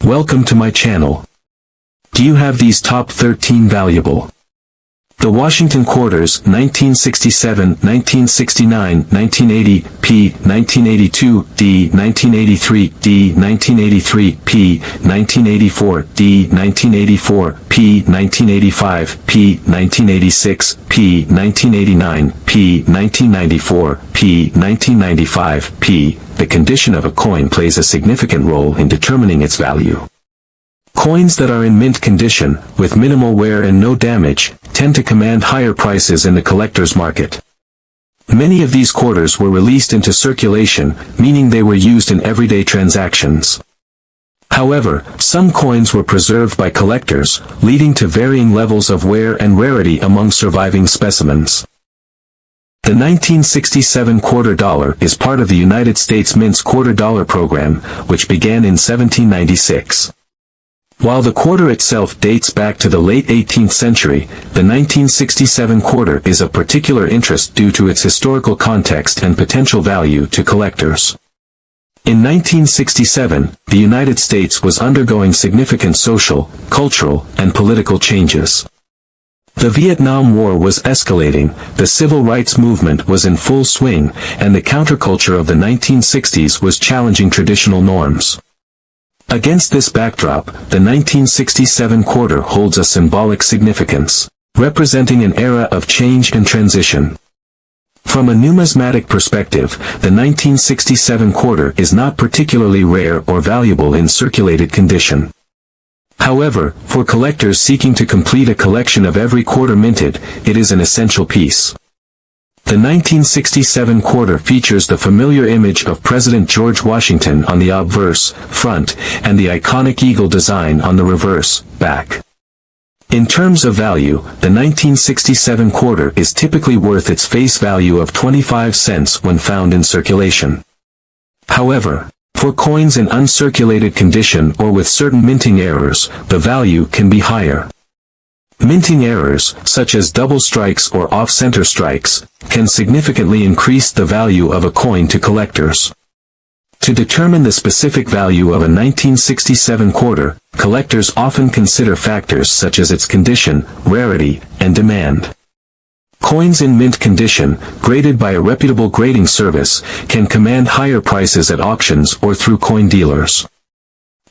Welcome to my channel. Do you have these top 13 valuable? The Washington Quarters, 1967, 1969, 1980, p. 1982, d. 1983, d. 1983, p. 1984, d. 1984, p. 1985, p. 1986, p. 1989, p. 1994, p. 1995, p. The condition of a coin plays a significant role in determining its value. Coins that are in mint condition, with minimal wear and no damage, tend to command higher prices in the collector's market. Many of these quarters were released into circulation, meaning they were used in everyday transactions. However, some coins were preserved by collectors, leading to varying levels of wear and rarity among surviving specimens. The 1967 quarter dollar is part of the United States Mint's quarter dollar program, which began in 1796. While the quarter itself dates back to the late 18th century, the 1967 quarter is of particular interest due to its historical context and potential value to collectors. In 1967, the United States was undergoing significant social, cultural, and political changes. The Vietnam War was escalating, the civil rights movement was in full swing, and the counterculture of the 1960s was challenging traditional norms. Against this backdrop, the 1967 quarter holds a symbolic significance, representing an era of change and transition. From a numismatic perspective, the 1967 quarter is not particularly rare or valuable in circulated condition. However, for collectors seeking to complete a collection of every quarter minted, it is an essential piece. The 1967 quarter features the familiar image of President George Washington on the obverse, front, and the iconic eagle design on the reverse, back. In terms of value, the 1967 quarter is typically worth its face value of 25 cents when found in circulation. However, for coins in uncirculated condition or with certain minting errors, the value can be higher. Minting errors, such as double strikes or off-center strikes, can significantly increase the value of a coin to collectors. To determine the specific value of a 1967 quarter, collectors often consider factors such as its condition, rarity, and demand. Coins in mint condition, graded by a reputable grading service, can command higher prices at auctions or through coin dealers.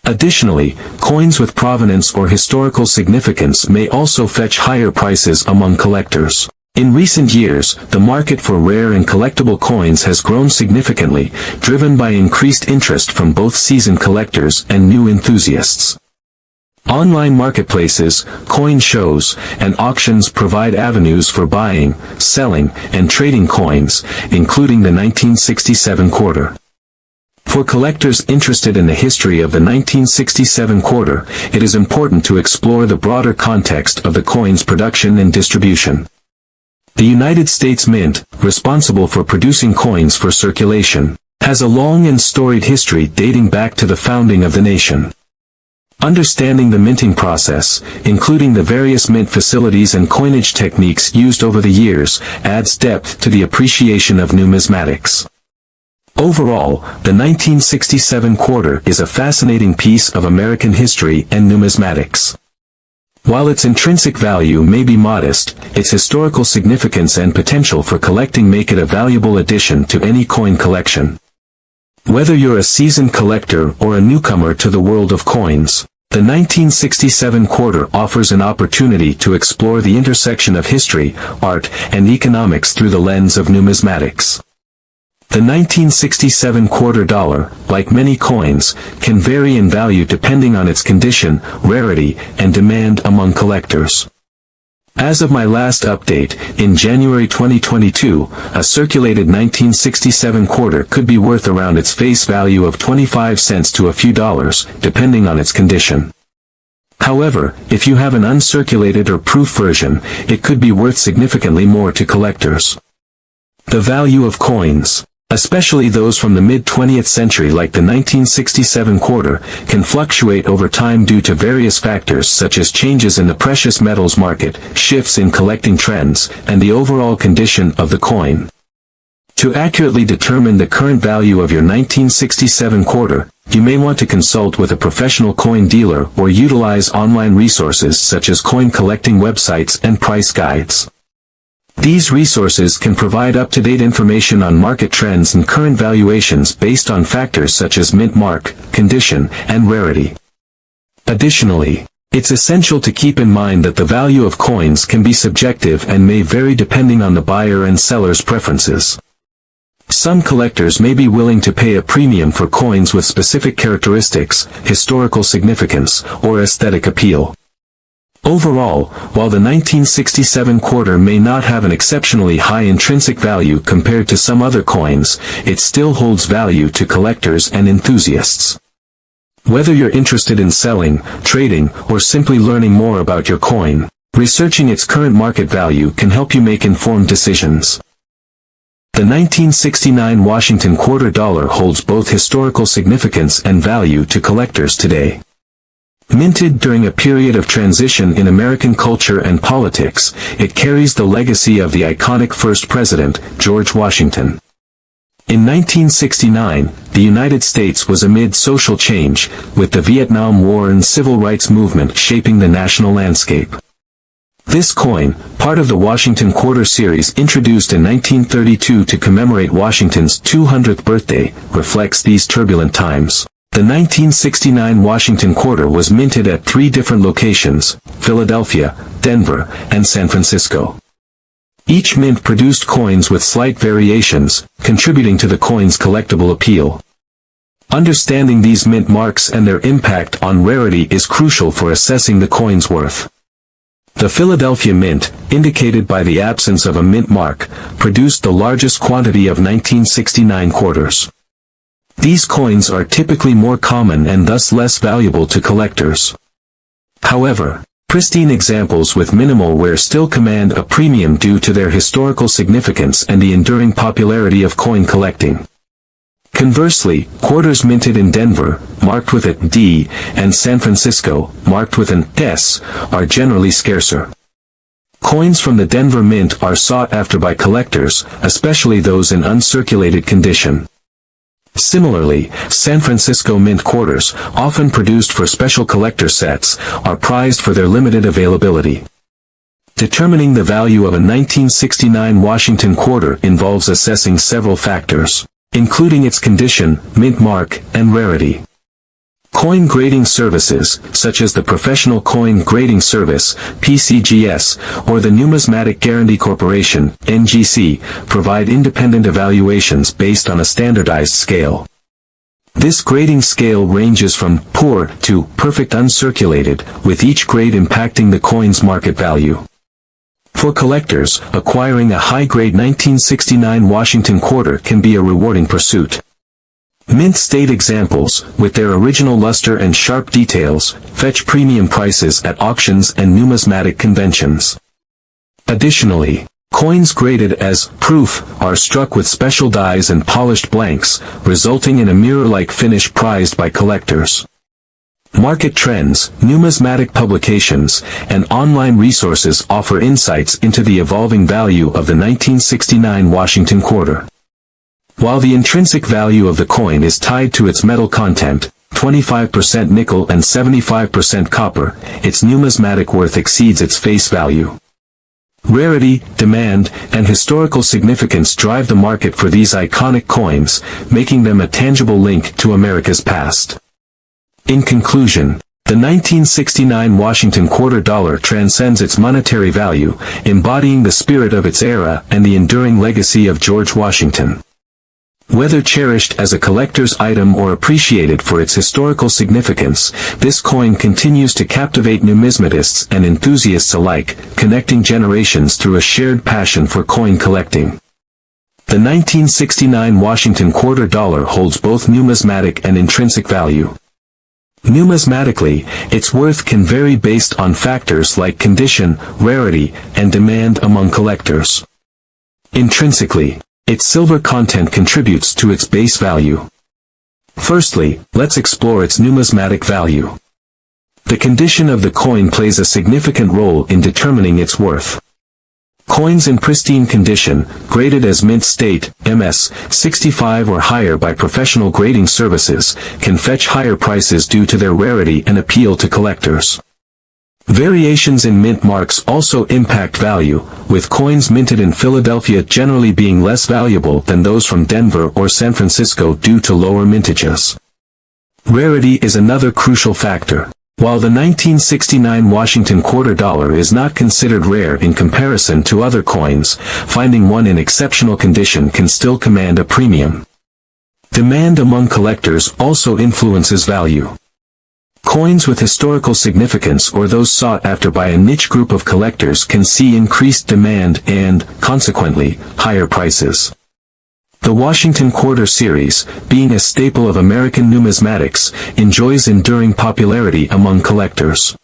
Additionally, coins with provenance or historical significance may also fetch higher prices among collectors. In recent years, the market for rare and collectible coins has grown significantly, driven by increased interest from both seasoned collectors and new enthusiasts. Online marketplaces, coin shows, and auctions provide avenues for buying, selling, and trading coins, including the 1967 quarter. For collectors interested in the history of the 1967 quarter, it is important to explore the broader context of the coin's production and distribution. The United States Mint, responsible for producing coins for circulation, has a long and storied history dating back to the founding of the nation. Understanding the minting process, including the various mint facilities and coinage techniques used over the years, adds depth to the appreciation of numismatics. Overall, the 1967 quarter is a fascinating piece of American history and numismatics. While its intrinsic value may be modest, its historical significance and potential for collecting make it a valuable addition to any coin collection. Whether you're a seasoned collector or a newcomer to the world of coins, the 1967 quarter offers an opportunity to explore the intersection of history, art, and economics through the lens of numismatics. The 1967 quarter dollar, like many coins, can vary in value depending on its condition, rarity, and demand among collectors. As of my last update, in January 2022, a circulated 1967 quarter could be worth around its face value of 25 cents to a few dollars, depending on its condition. However, if you have an uncirculated or proof version, it could be worth significantly more to collectors. The value of coins, especially those from the mid-20th century like the 1967 quarter, can fluctuate over time due to various factors such as changes in the precious metals market, shifts in collecting trends, and the overall condition of the coin. To accurately determine the current value of your 1967 quarter, you may want to consult with a professional coin dealer or utilize online resources such as coin collecting websites and price guides. These resources can provide up-to-date information on market trends and current valuations based on factors such as mint mark, condition, and rarity. Additionally, it's essential to keep in mind that the value of coins can be subjective and may vary depending on the buyer and seller's preferences. Some collectors may be willing to pay a premium for coins with specific characteristics, historical significance, or aesthetic appeal. Overall, while the 1967 quarter may not have an exceptionally high intrinsic value compared to some other coins, it still holds value to collectors and enthusiasts. Whether you're interested in selling, trading, or simply learning more about your coin, researching its current market value can help you make informed decisions. The 1969 Washington quarter dollar holds both historical significance and value to collectors today. Minted during a period of transition in American culture and politics, it carries the legacy of the iconic first president, George Washington. In 1969, the United States was amid social change, with the Vietnam War and civil rights movement shaping the national landscape. This coin, part of the Washington Quarter series introduced in 1932 to commemorate Washington's 200th birthday, reflects these turbulent times. The 1969 Washington Quarter was minted at 3 different locations: Philadelphia, Denver, and San Francisco. Each mint produced coins with slight variations, contributing to the coin's collectible appeal. Understanding these mint marks and their impact on rarity is crucial for assessing the coin's worth. The Philadelphia Mint, indicated by the absence of a mint mark, produced the largest quantity of 1969 quarters. These coins are typically more common and thus less valuable to collectors. However, pristine examples with minimal wear still command a premium due to their historical significance and the enduring popularity of coin collecting. Conversely, quarters minted in Denver, marked with a D, and San Francisco, marked with an S, are generally scarcer. Coins from the Denver Mint are sought after by collectors, especially those in uncirculated condition. Similarly, San Francisco Mint quarters, often produced for special collector sets, are prized for their limited availability. Determining the value of a 1969 Washington quarter involves assessing several factors, including its condition, mint mark, and rarity. Coin grading services, such as the Professional Coin Grading Service, PCGS, or the Numismatic Guarantee Corporation, NGC, provide independent evaluations based on a standardized scale. This grading scale ranges from poor to perfect uncirculated, with each grade impacting the coin's market value. For collectors, acquiring a high-grade 1969 Washington quarter can be a rewarding pursuit. Mint state examples, with their original luster and sharp details, fetch premium prices at auctions and numismatic conventions. Additionally, coins graded as proof are struck with special dies and polished blanks, resulting in a mirror-like finish prized by collectors. Market trends, numismatic publications, and online resources offer insights into the evolving value of the 1969 Washington quarter. While the intrinsic value of the coin is tied to its metal content, 25% nickel and 75% copper, its numismatic worth exceeds its face value. Rarity, demand, and historical significance drive the market for these iconic coins, making them a tangible link to America's past. In conclusion, the 1969 Washington quarter dollar transcends its monetary value, embodying the spirit of its era and the enduring legacy of George Washington. Whether cherished as a collector's item or appreciated for its historical significance, this coin continues to captivate numismatists and enthusiasts alike, connecting generations through a shared passion for coin collecting. The 1969 Washington quarter dollar holds both numismatic and intrinsic value. Numismatically, its worth can vary based on factors like condition, rarity, and demand among collectors. Intrinsically, its silver content contributes to its base value. Firstly, let's explore its numismatic value. The condition of the coin plays a significant role in determining its worth. Coins in pristine condition, graded as mint state, MS, 65 or higher by professional grading services, can fetch higher prices due to their rarity and appeal to collectors. Variations in mint marks also impact value, with coins minted in Philadelphia generally being less valuable than those from Denver or San Francisco due to lower mintages. Rarity is another crucial factor. While the 1969 Washington quarter dollar is not considered rare in comparison to other coins, finding one in exceptional condition can still command a premium. Demand among collectors also influences value. Coins with historical significance or those sought after by a niche group of collectors can see increased demand and, consequently, higher prices. The Washington Quarter series, being a staple of American numismatics, enjoys enduring popularity among collectors.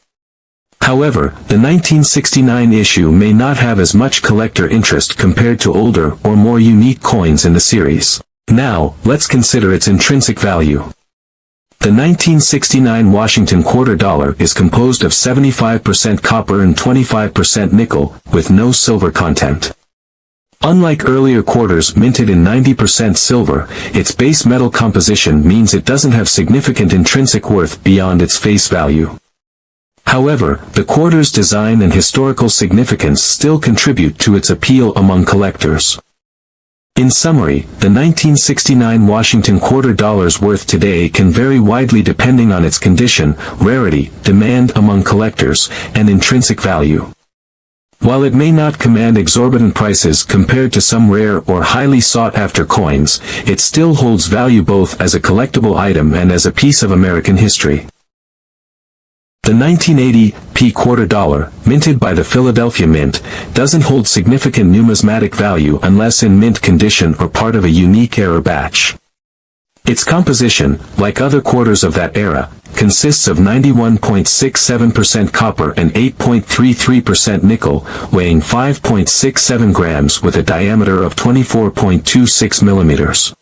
However, the 1969 issue may not have as much collector interest compared to older or more unique coins in the series. Now, let's consider its intrinsic value. The 1969 Washington quarter dollar is composed of 75% copper and 25% nickel, with no silver content. Unlike earlier quarters minted in 90% silver, its base metal composition means it doesn't have significant intrinsic worth beyond its face value. However, the quarter's design and historical significance still contribute to its appeal among collectors. In summary, the 1969 Washington quarter dollar's worth today can vary widely depending on its condition, rarity, demand among collectors, and intrinsic value. While it may not command exorbitant prices compared to some rare or highly sought-after coins, it still holds value both as a collectible item and as a piece of American history. The 1980 quarter dollar, minted by the Philadelphia Mint, doesn't hold significant numismatic value unless in mint condition or part of a unique era batch. Its composition, like other quarters of that era, consists of 91.67% copper and 8.33% nickel, weighing 5.67 grams with a diameter of 24.26 millimeters.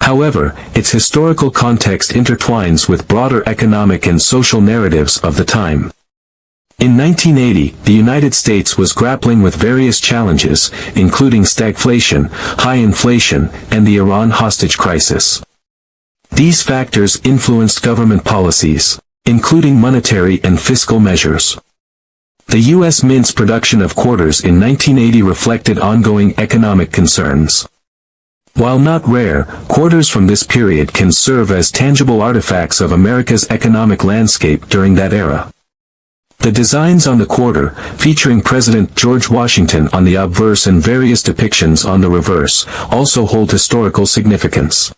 However, its historical context intertwines with broader economic and social narratives of the time. In 1980, the United States was grappling with various challenges, including stagflation, high inflation, and the Iran hostage crisis. These factors influenced government policies, including monetary and fiscal measures. The U.S. Mint's production of quarters in 1980 reflected ongoing economic concerns. While not rare, quarters from this period can serve as tangible artifacts of America's economic landscape during that era. The designs on the quarter, featuring President George Washington on the obverse and various depictions on the reverse, also hold historical significance.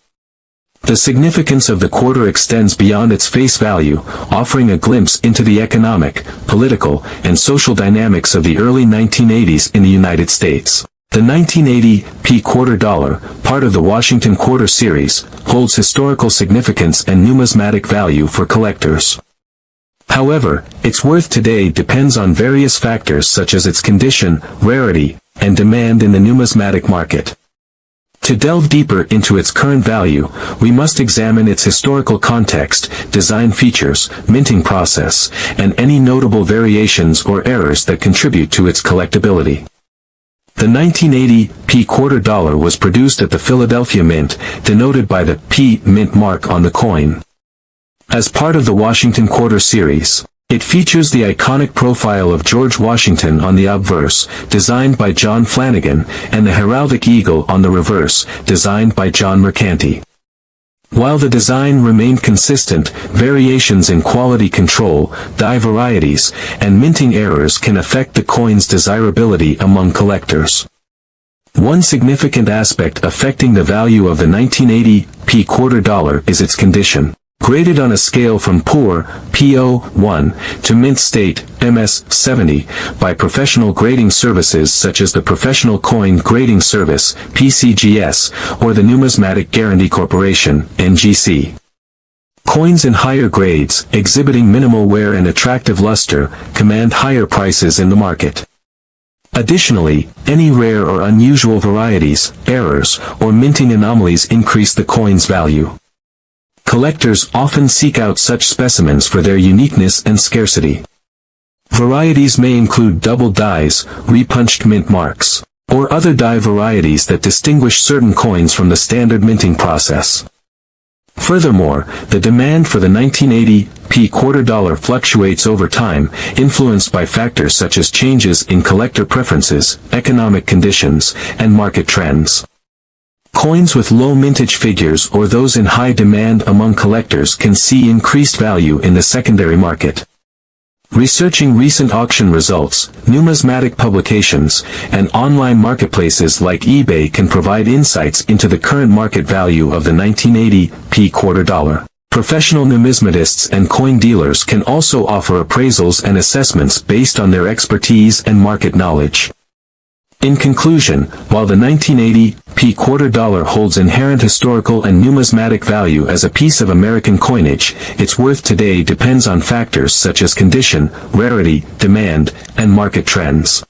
The significance of the quarter extends beyond its face value, offering a glimpse into the economic, political, and social dynamics of the early 1980s in the United States. The 1980 quarter dollar, part of the Washington Quarter series, holds historical significance and numismatic value for collectors. However, its worth today depends on various factors such as its condition, rarity, and demand in the numismatic market. To delve deeper into its current value, we must examine its historical context, design features, minting process, and any notable variations or errors that contribute to its collectability. The 1980 quarter dollar was produced at the Philadelphia Mint, denoted by the P mint mark on the coin. As part of the Washington Quarter series, it features the iconic profile of George Washington on the obverse, designed by John Flanagan, and the heraldic eagle on the reverse, designed by John Mercanti. While the design remained consistent, variations in quality control, dye varieties, and minting errors can affect the coin's desirability among collectors. One significant aspect affecting the value of the 1980 quarter dollar is its condition. Graded on a scale from poor, PO1, to mint state, MS 70, by professional grading services such as the Professional Coin Grading Service, PCGS, or the Numismatic Guarantee Corporation, NGC. Coins in higher grades, exhibiting minimal wear and attractive luster, command higher prices in the market. Additionally, any rare or unusual varieties, errors, or minting anomalies increase the coin's value. Collectors often seek out such specimens for their uniqueness and scarcity. Varieties may include double dies, repunched mint marks, or other die varieties that distinguish certain coins from the standard minting process. Furthermore, the demand for the 1980 quarter dollar fluctuates over time, influenced by factors such as changes in collector preferences, economic conditions, and market trends. Coins with low mintage figures or those in high demand among collectors can see increased value in the secondary market. Researching recent auction results, numismatic publications, and online marketplaces like eBay can provide insights into the current market value of the 1980 quarter dollar. Professional numismatists and coin dealers can also offer appraisals and assessments based on their expertise and market knowledge. In conclusion, while the 1980 quarter dollar holds inherent historical and numismatic value as a piece of American coinage, its worth today depends on factors such as condition, rarity, demand, and market trends.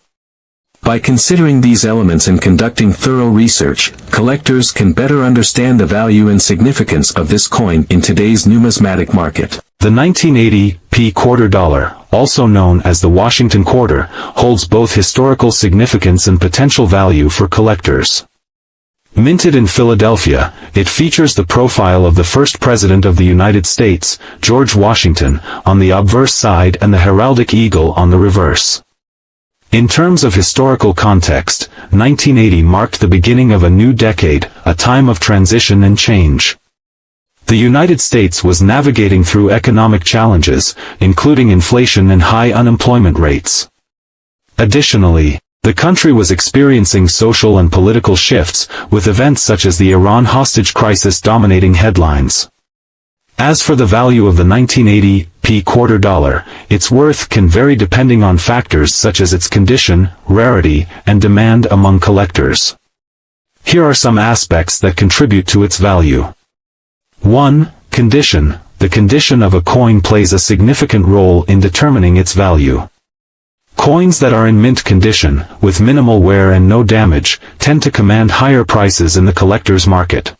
By considering these elements and conducting thorough research, collectors can better understand the value and significance of this coin in today's numismatic market. The 1980 quarter dollar, also known as the Washington quarter, holds both historical significance and potential value for collectors. Minted in Philadelphia, it features the profile of the first President of the United States, George Washington, on the obverse side and the heraldic eagle on the reverse. In terms of historical context, 1980 marked the beginning of a new decade, a time of transition and change. The United States was navigating through economic challenges, including inflation and high unemployment rates. Additionally, the country was experiencing social and political shifts, with events such as the Iran hostage crisis dominating headlines. As for the value of the 1980 quarter dollar, its worth can vary depending on factors such as its condition, rarity, and demand among collectors. Here are some aspects that contribute to its value. 1. Condition. The condition of a coin plays a significant role in determining its value. Coins that are in mint condition, with minimal wear and no damage, tend to command higher prices in the collector's market.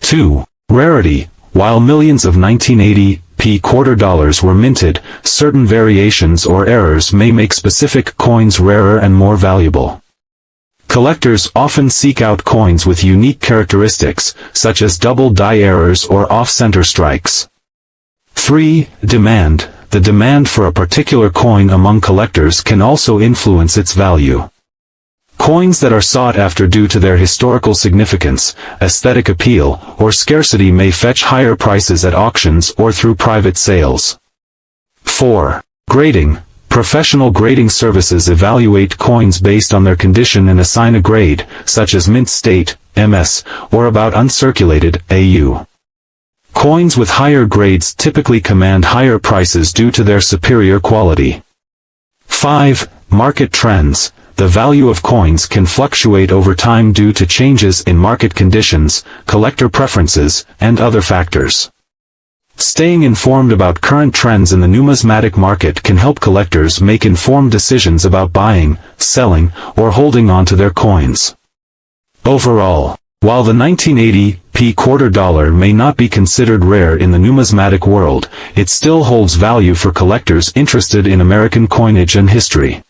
2. Rarity. While millions of 1980 quarter dollars were minted, certain variations or errors may make specific coins rarer and more valuable. Collectors often seek out coins with unique characteristics, such as double die errors or off-center strikes. 3. Demand. The demand for a particular coin among collectors can also influence its value. Coins that are sought after due to their historical significance, aesthetic appeal, or scarcity may fetch higher prices at auctions or through private sales. 4. Grading. Professional grading services evaluate coins based on their condition and assign a grade, such as mint state, MS, or about uncirculated, AU. Coins with higher grades typically command higher prices due to their superior quality. 5. Market trends. The value of coins can fluctuate over time due to changes in market conditions, collector preferences, and other factors. Staying informed about current trends in the numismatic market can help collectors make informed decisions about buying, selling, or holding on to their coins. Overall, while the 1980 quarter dollar may not be considered rare in the numismatic world, it still holds value for collectors interested in American coinage and history.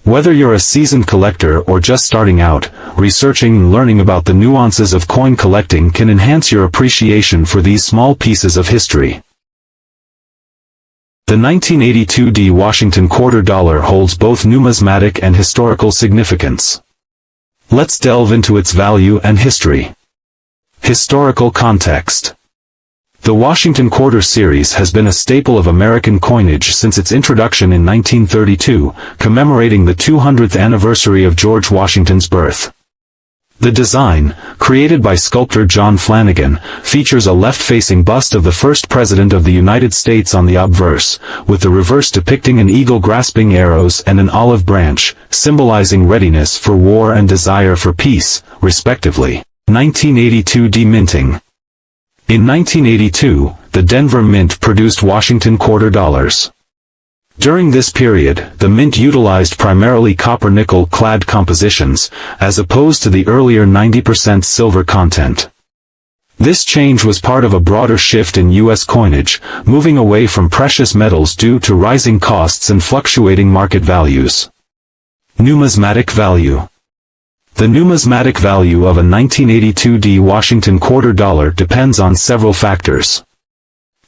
Whether you're a seasoned collector or just starting out, researching and learning about the nuances of coin collecting can enhance your appreciation for these small pieces of history. The 1982 Washington quarter dollar holds both numismatic and historical significance. Let's delve into its value and history. Historical context. The Washington Quarter series has been a staple of American coinage since its introduction in 1932, commemorating the 200th anniversary of George Washington's birth. The design, created by sculptor John Flanagan, features a left-facing bust of the first President of the United States on the obverse, with the reverse depicting an eagle grasping arrows and an olive branch, symbolizing readiness for war and desire for peace, respectively. 1982 deminting. In 1982, the Denver Mint produced Washington quarter dollars. During this period, the mint utilized primarily copper-nickel clad compositions, as opposed to the earlier 90% silver content. This change was part of a broader shift in U.S. coinage, moving away from precious metals due to rising costs and fluctuating market values. Numismatic value. The numismatic value of a 1982 Washington quarter dollar depends on several factors.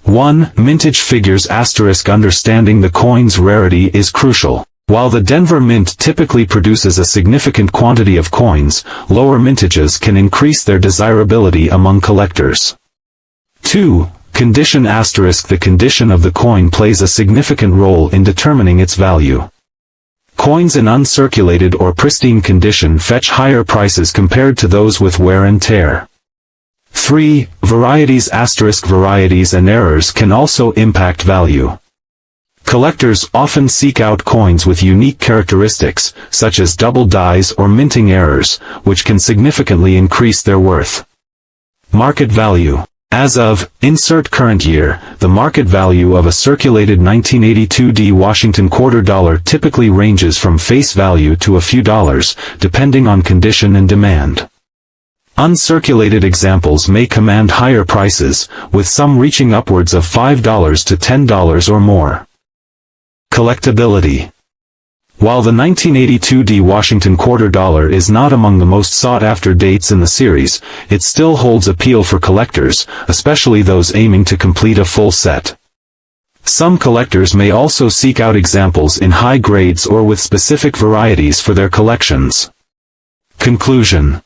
1. Mintage figures *. Understanding the coin's rarity is crucial. While the Denver Mint typically produces a significant quantity of coins, lower mintages can increase their desirability among collectors. 2. Condition *. The condition of the coin plays a significant role in determining its value. Coins in uncirculated or pristine condition fetch higher prices compared to those with wear and tear. 3. Varieties *. Varieties and errors can also impact value. Collectors often seek out coins with unique characteristics, such as double dies or minting errors, which can significantly increase their worth. Market value. As of, insert current year, the market value of a circulated 1982 Washington quarter dollar typically ranges from face value to a few dollars, depending on condition and demand. Uncirculated examples may command higher prices, with some reaching upwards of $5 to $10 or more. Collectability. While the 1982 Washington quarter dollar is not among the most sought-after dates in the series, it still holds appeal for collectors, especially those aiming to complete a full set. Some collectors may also seek out examples in high grades or with specific varieties for their collections. Conclusion.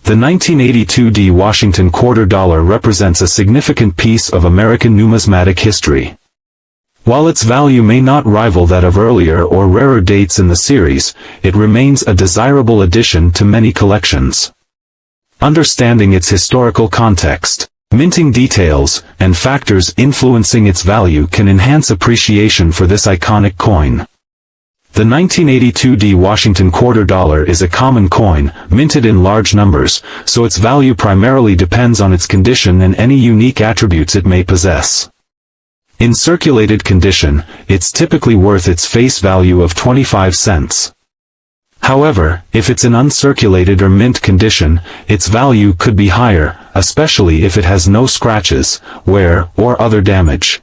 The 1982 Washington quarter dollar represents a significant piece of American numismatic history. While its value may not rival that of earlier or rarer dates in the series, it remains a desirable addition to many collections. Understanding its historical context, minting details, and factors influencing its value can enhance appreciation for this iconic coin. The 1982 Washington quarter dollar is a common coin, minted in large numbers, so its value primarily depends on its condition and any unique attributes it may possess. In circulated condition, it's typically worth its face value of 25 cents. However, if it's in uncirculated or mint condition, its value could be higher, especially if it has no scratches, wear, or other damage.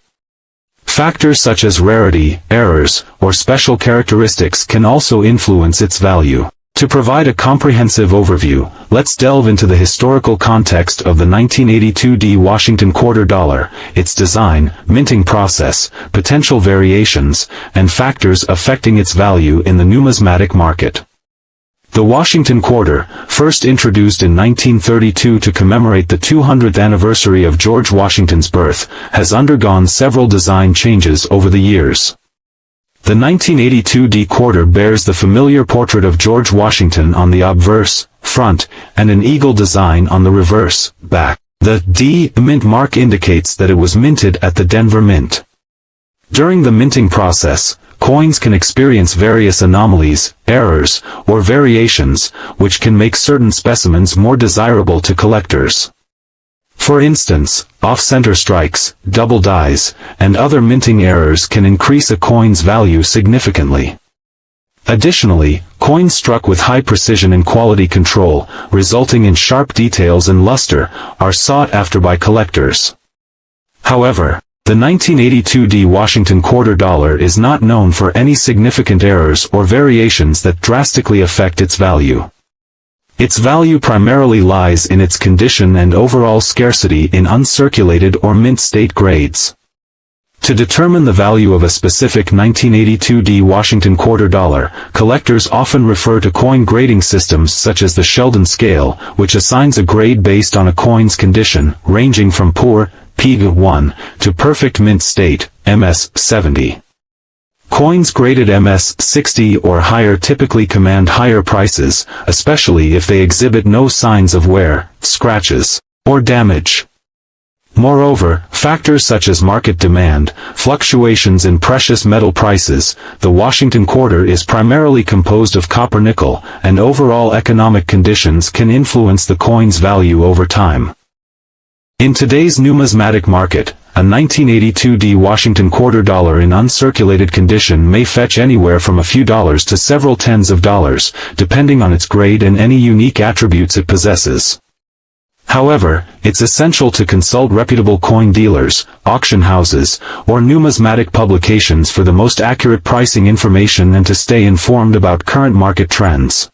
Factors such as rarity, errors, or special characteristics can also influence its value. To provide a comprehensive overview, let's delve into the historical context of the 1982 Washington quarter dollar, its design, minting process, potential variations, and factors affecting its value in the numismatic market. The Washington quarter, first introduced in 1932 to commemorate the 200th anniversary of George Washington's birth, has undergone several design changes over the years. The 1982 quarter bears the familiar portrait of George Washington on the obverse, front, and an eagle design on the reverse, back. The D mint mark indicates that it was minted at the Denver Mint. During the minting process, coins can experience various anomalies, errors, or variations, which can make certain specimens more desirable to collectors. For instance, off-center strikes, double dies, and other minting errors can increase a coin's value significantly. Additionally, coins struck with high precision and quality control, resulting in sharp details and luster, are sought after by collectors. However, the 1982 Washington quarter dollar is not known for any significant errors or variations that drastically affect its value. Its value primarily lies in its condition and overall scarcity in uncirculated or mint state grades. To determine the value of a specific 1982 Washington quarter dollar, collectors often refer to coin grading systems such as the Sheldon scale, which assigns a grade based on a coin's condition, ranging from poor, P1, to perfect mint state, MS 70. Coins graded MS 60 or higher typically command higher prices, especially if they exhibit no signs of wear, scratches, or damage. Moreover, factors such as market demand, fluctuations in precious metal prices, the Washington quarter is primarily composed of copper-nickel, and overall economic conditions can influence the coin's value over time. In today's numismatic market, a 1982 Washington quarter dollar in uncirculated condition may fetch anywhere from a few dollars to several tens of dollars, depending on its grade and any unique attributes it possesses. However, it's essential to consult reputable coin dealers, auction houses, or numismatic publications for the most accurate pricing information and to stay informed about current market trends.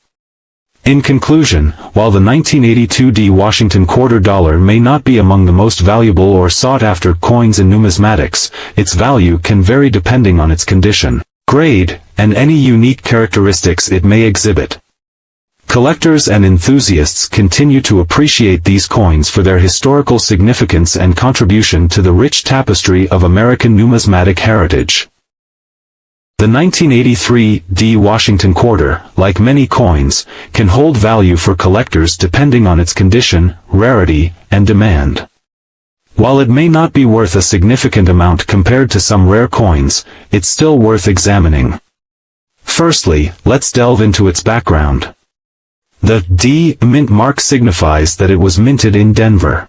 In conclusion, while the 1982 D Washington quarter dollar may not be among the most valuable or sought-after coins in numismatics, its value can vary depending on its condition, grade, and any unique characteristics it may exhibit. Collectors and enthusiasts continue to appreciate these coins for their historical significance and contribution to the rich tapestry of American numismatic heritage. The 1983 D Washington quarter, like many coins, can hold value for collectors depending on its condition, rarity, and demand. While it may not be worth a significant amount compared to some rare coins, it's still worth examining. Firstly, let's delve into its background. The D mint mark signifies that it was minted in Denver.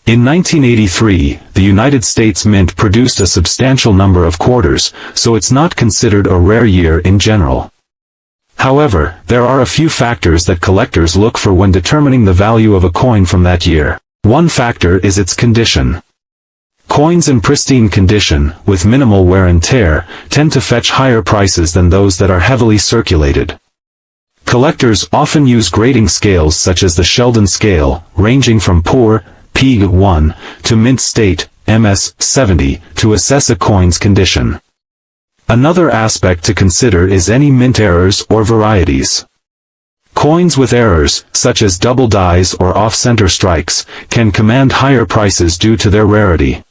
In 1983, the United States Mint produced a substantial number of quarters, so it's not considered a rare year in general. However, there are a few factors that collectors look for when determining the value of a coin from that year. One factor is its condition. Coins in pristine condition, with minimal wear and tear, tend to fetch higher prices than those that are heavily circulated. Collectors often use grading scales such as the Sheldon scale, ranging from poor, P1, to mint state, MS70, to assess a coin's condition. Another aspect to consider is any mint errors or varieties. Coins with errors, such as double dies or off-center strikes, can command higher prices due to their rarity.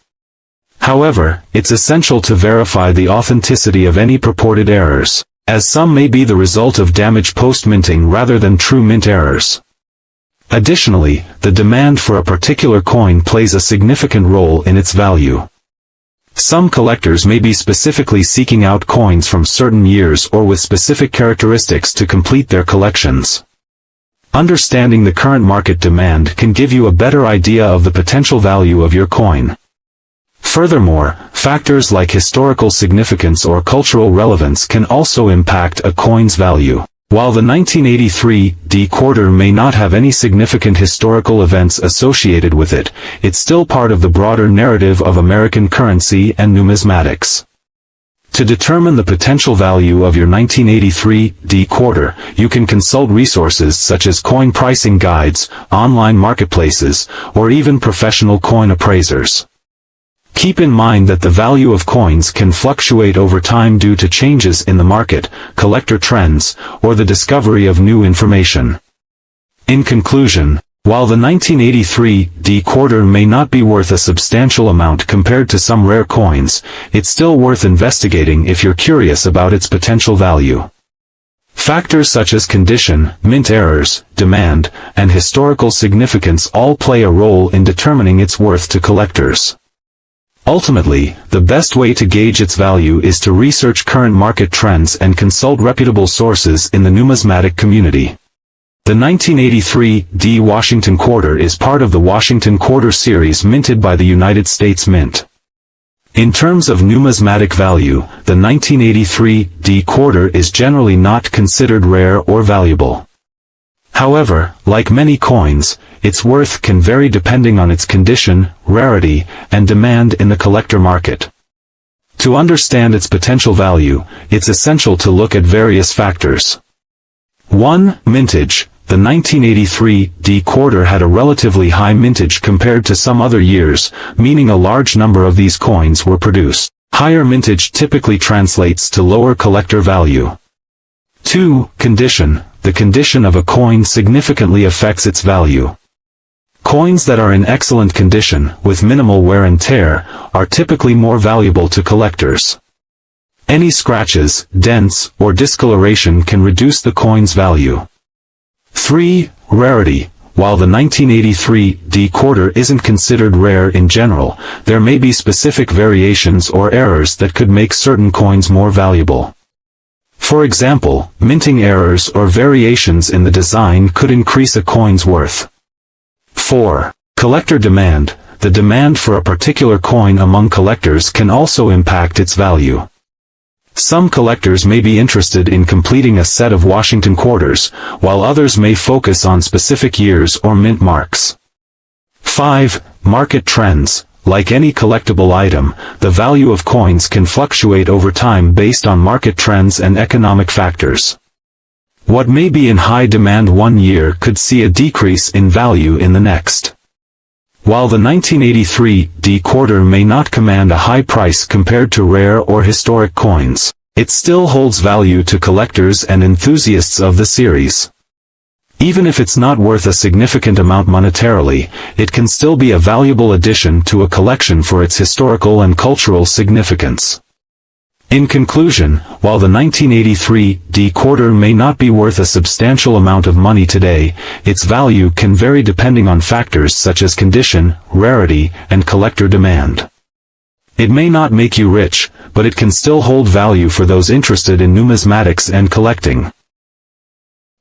However, it's essential to verify the authenticity of any purported errors, as some may be the result of damage post-minting rather than true mint errors. Additionally, the demand for a particular coin plays a significant role in its value. Some collectors may be specifically seeking out coins from certain years or with specific characteristics to complete their collections. Understanding the current market demand can give you a better idea of the potential value of your coin. Furthermore, factors like historical significance or cultural relevance can also impact a coin's value. While the 1983 D quarter may not have any significant historical events associated with it, it's still part of the broader narrative of American currency and numismatics. To determine the potential value of your 1983 D quarter, you can consult resources such as coin pricing guides, online marketplaces, or even professional coin appraisers. Keep in mind that the value of coins can fluctuate over time due to changes in the market, collector trends, or the discovery of new information. In conclusion, while the 1983 D quarter may not be worth a substantial amount compared to some rare coins, it's still worth investigating if you're curious about its potential value. Factors such as condition, mint errors, demand, and historical significance all play a role in determining its worth to collectors. Ultimately, the best way to gauge its value is to research current market trends and consult reputable sources in the numismatic community. The 1983 D Washington quarter is part of the Washington quarter series minted by the United States Mint. In terms of numismatic value, the 1983 D quarter is generally not considered rare or valuable. However, like many coins, its worth can vary depending on its condition, rarity, and demand in the collector market. To understand its potential value, it's essential to look at various factors. 1. Mintage. The 1983 D quarter had a relatively high mintage compared to some other years, meaning a large number of these coins were produced. Higher mintage typically translates to lower collector value. 2. Condition. The condition of a coin significantly affects its value. Coins that are in excellent condition, with minimal wear and tear, are typically more valuable to collectors. Any scratches, dents, or discoloration can reduce the coin's value. 3. Rarity. While the 1983 D quarter isn't considered rare in general, there may be specific variations or errors that could make certain coins more valuable. For example, minting errors or variations in the design could increase a coin's worth. 4. Collector demand. The demand for a particular coin among collectors can also impact its value. Some collectors may be interested in completing a set of Washington quarters, while others may focus on specific years or mint marks. 5. Market trends. Like any collectible item, the value of coins can fluctuate over time based on market trends and economic factors. What may be in high demand one year could see a decrease in value in the next. While the 1983 D quarter may not command a high price compared to rare or historic coins, it still holds value to collectors and enthusiasts of the series. Even if it's not worth a significant amount monetarily, it can still be a valuable addition to a collection for its historical and cultural significance. In conclusion, while the 1983 D quarter may not be worth a substantial amount of money today, its value can vary depending on factors such as condition, rarity, and collector demand. It may not make you rich, but it can still hold value for those interested in numismatics and collecting.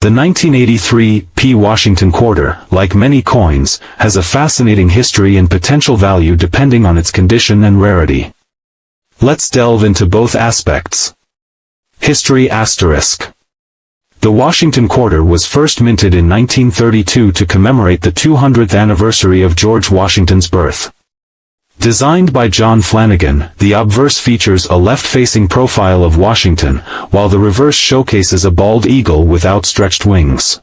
The 1983 P Washington quarter, like many coins, has a fascinating history and potential value depending on its condition and rarity. Let's delve into both aspects. History *. The Washington quarter was first minted in 1932 to commemorate the 200th anniversary of George Washington's birth. Designed by John Flanagan, the obverse features a left-facing profile of Washington, while the reverse showcases a bald eagle with outstretched wings.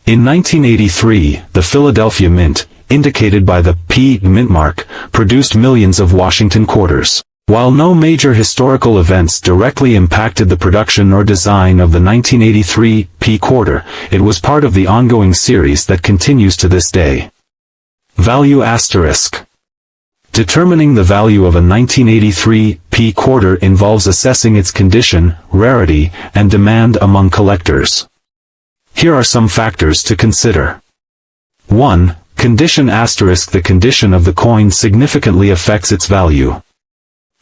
In 1983, the Philadelphia Mint, indicated by the P mint mark, produced millions of Washington quarters. While no major historical events directly impacted the production or design of the 1983 P quarter, it was part of the ongoing series that continues to this day. Value *. Determining the value of a 1983 P quarter involves assessing its condition, rarity, and demand among collectors. Here are some factors to consider. 1. Condition *. The condition of the coin significantly affects its value.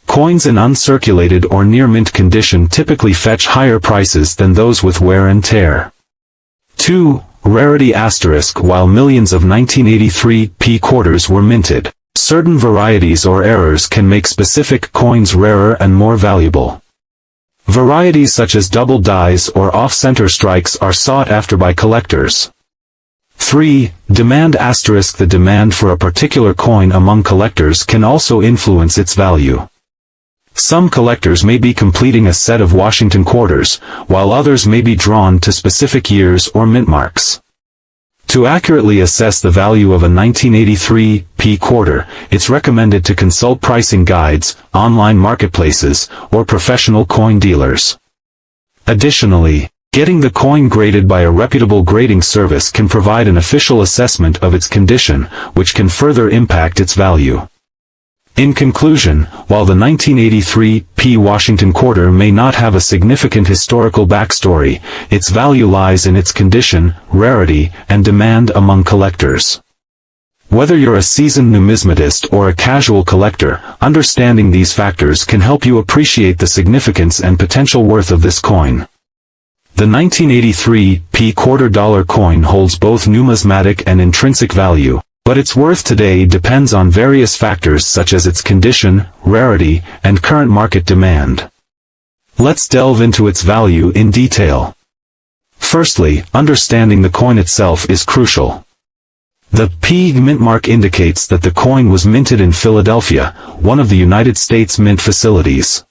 Coins in uncirculated or near-mint condition typically fetch higher prices than those with wear and tear. 2. Rarity *. While millions of 1983 P quarters were minted, certain varieties or errors can make specific coins rarer and more valuable. Varieties such as double dies or off-center strikes are sought after by collectors. 3. Demand *. The demand for a particular coin among collectors can also influence its value. Some collectors may be completing a set of Washington quarters, while others may be drawn to specific years or mint marks. To accurately assess the value of a 1983 P quarter, it's recommended to consult pricing guides, online marketplaces, or professional coin dealers. Additionally, getting the coin graded by a reputable grading service can provide an official assessment of its condition, which can further impact its value. In conclusion, while the 1983 P Washington quarter may not have a significant historical backstory, its value lies in its condition, rarity, and demand among collectors. Whether you're a seasoned numismatist or a casual collector, understanding these factors can help you appreciate the significance and potential worth of this coin. The 1983 P $quarter coin holds both numismatic and intrinsic value, but its worth today depends on various factors such as its condition, rarity, and current market demand. Let's delve into its value in detail. Firstly, understanding the coin itself is crucial. The P mint mark indicates that the coin was minted in Philadelphia, one of the United States mint facilities.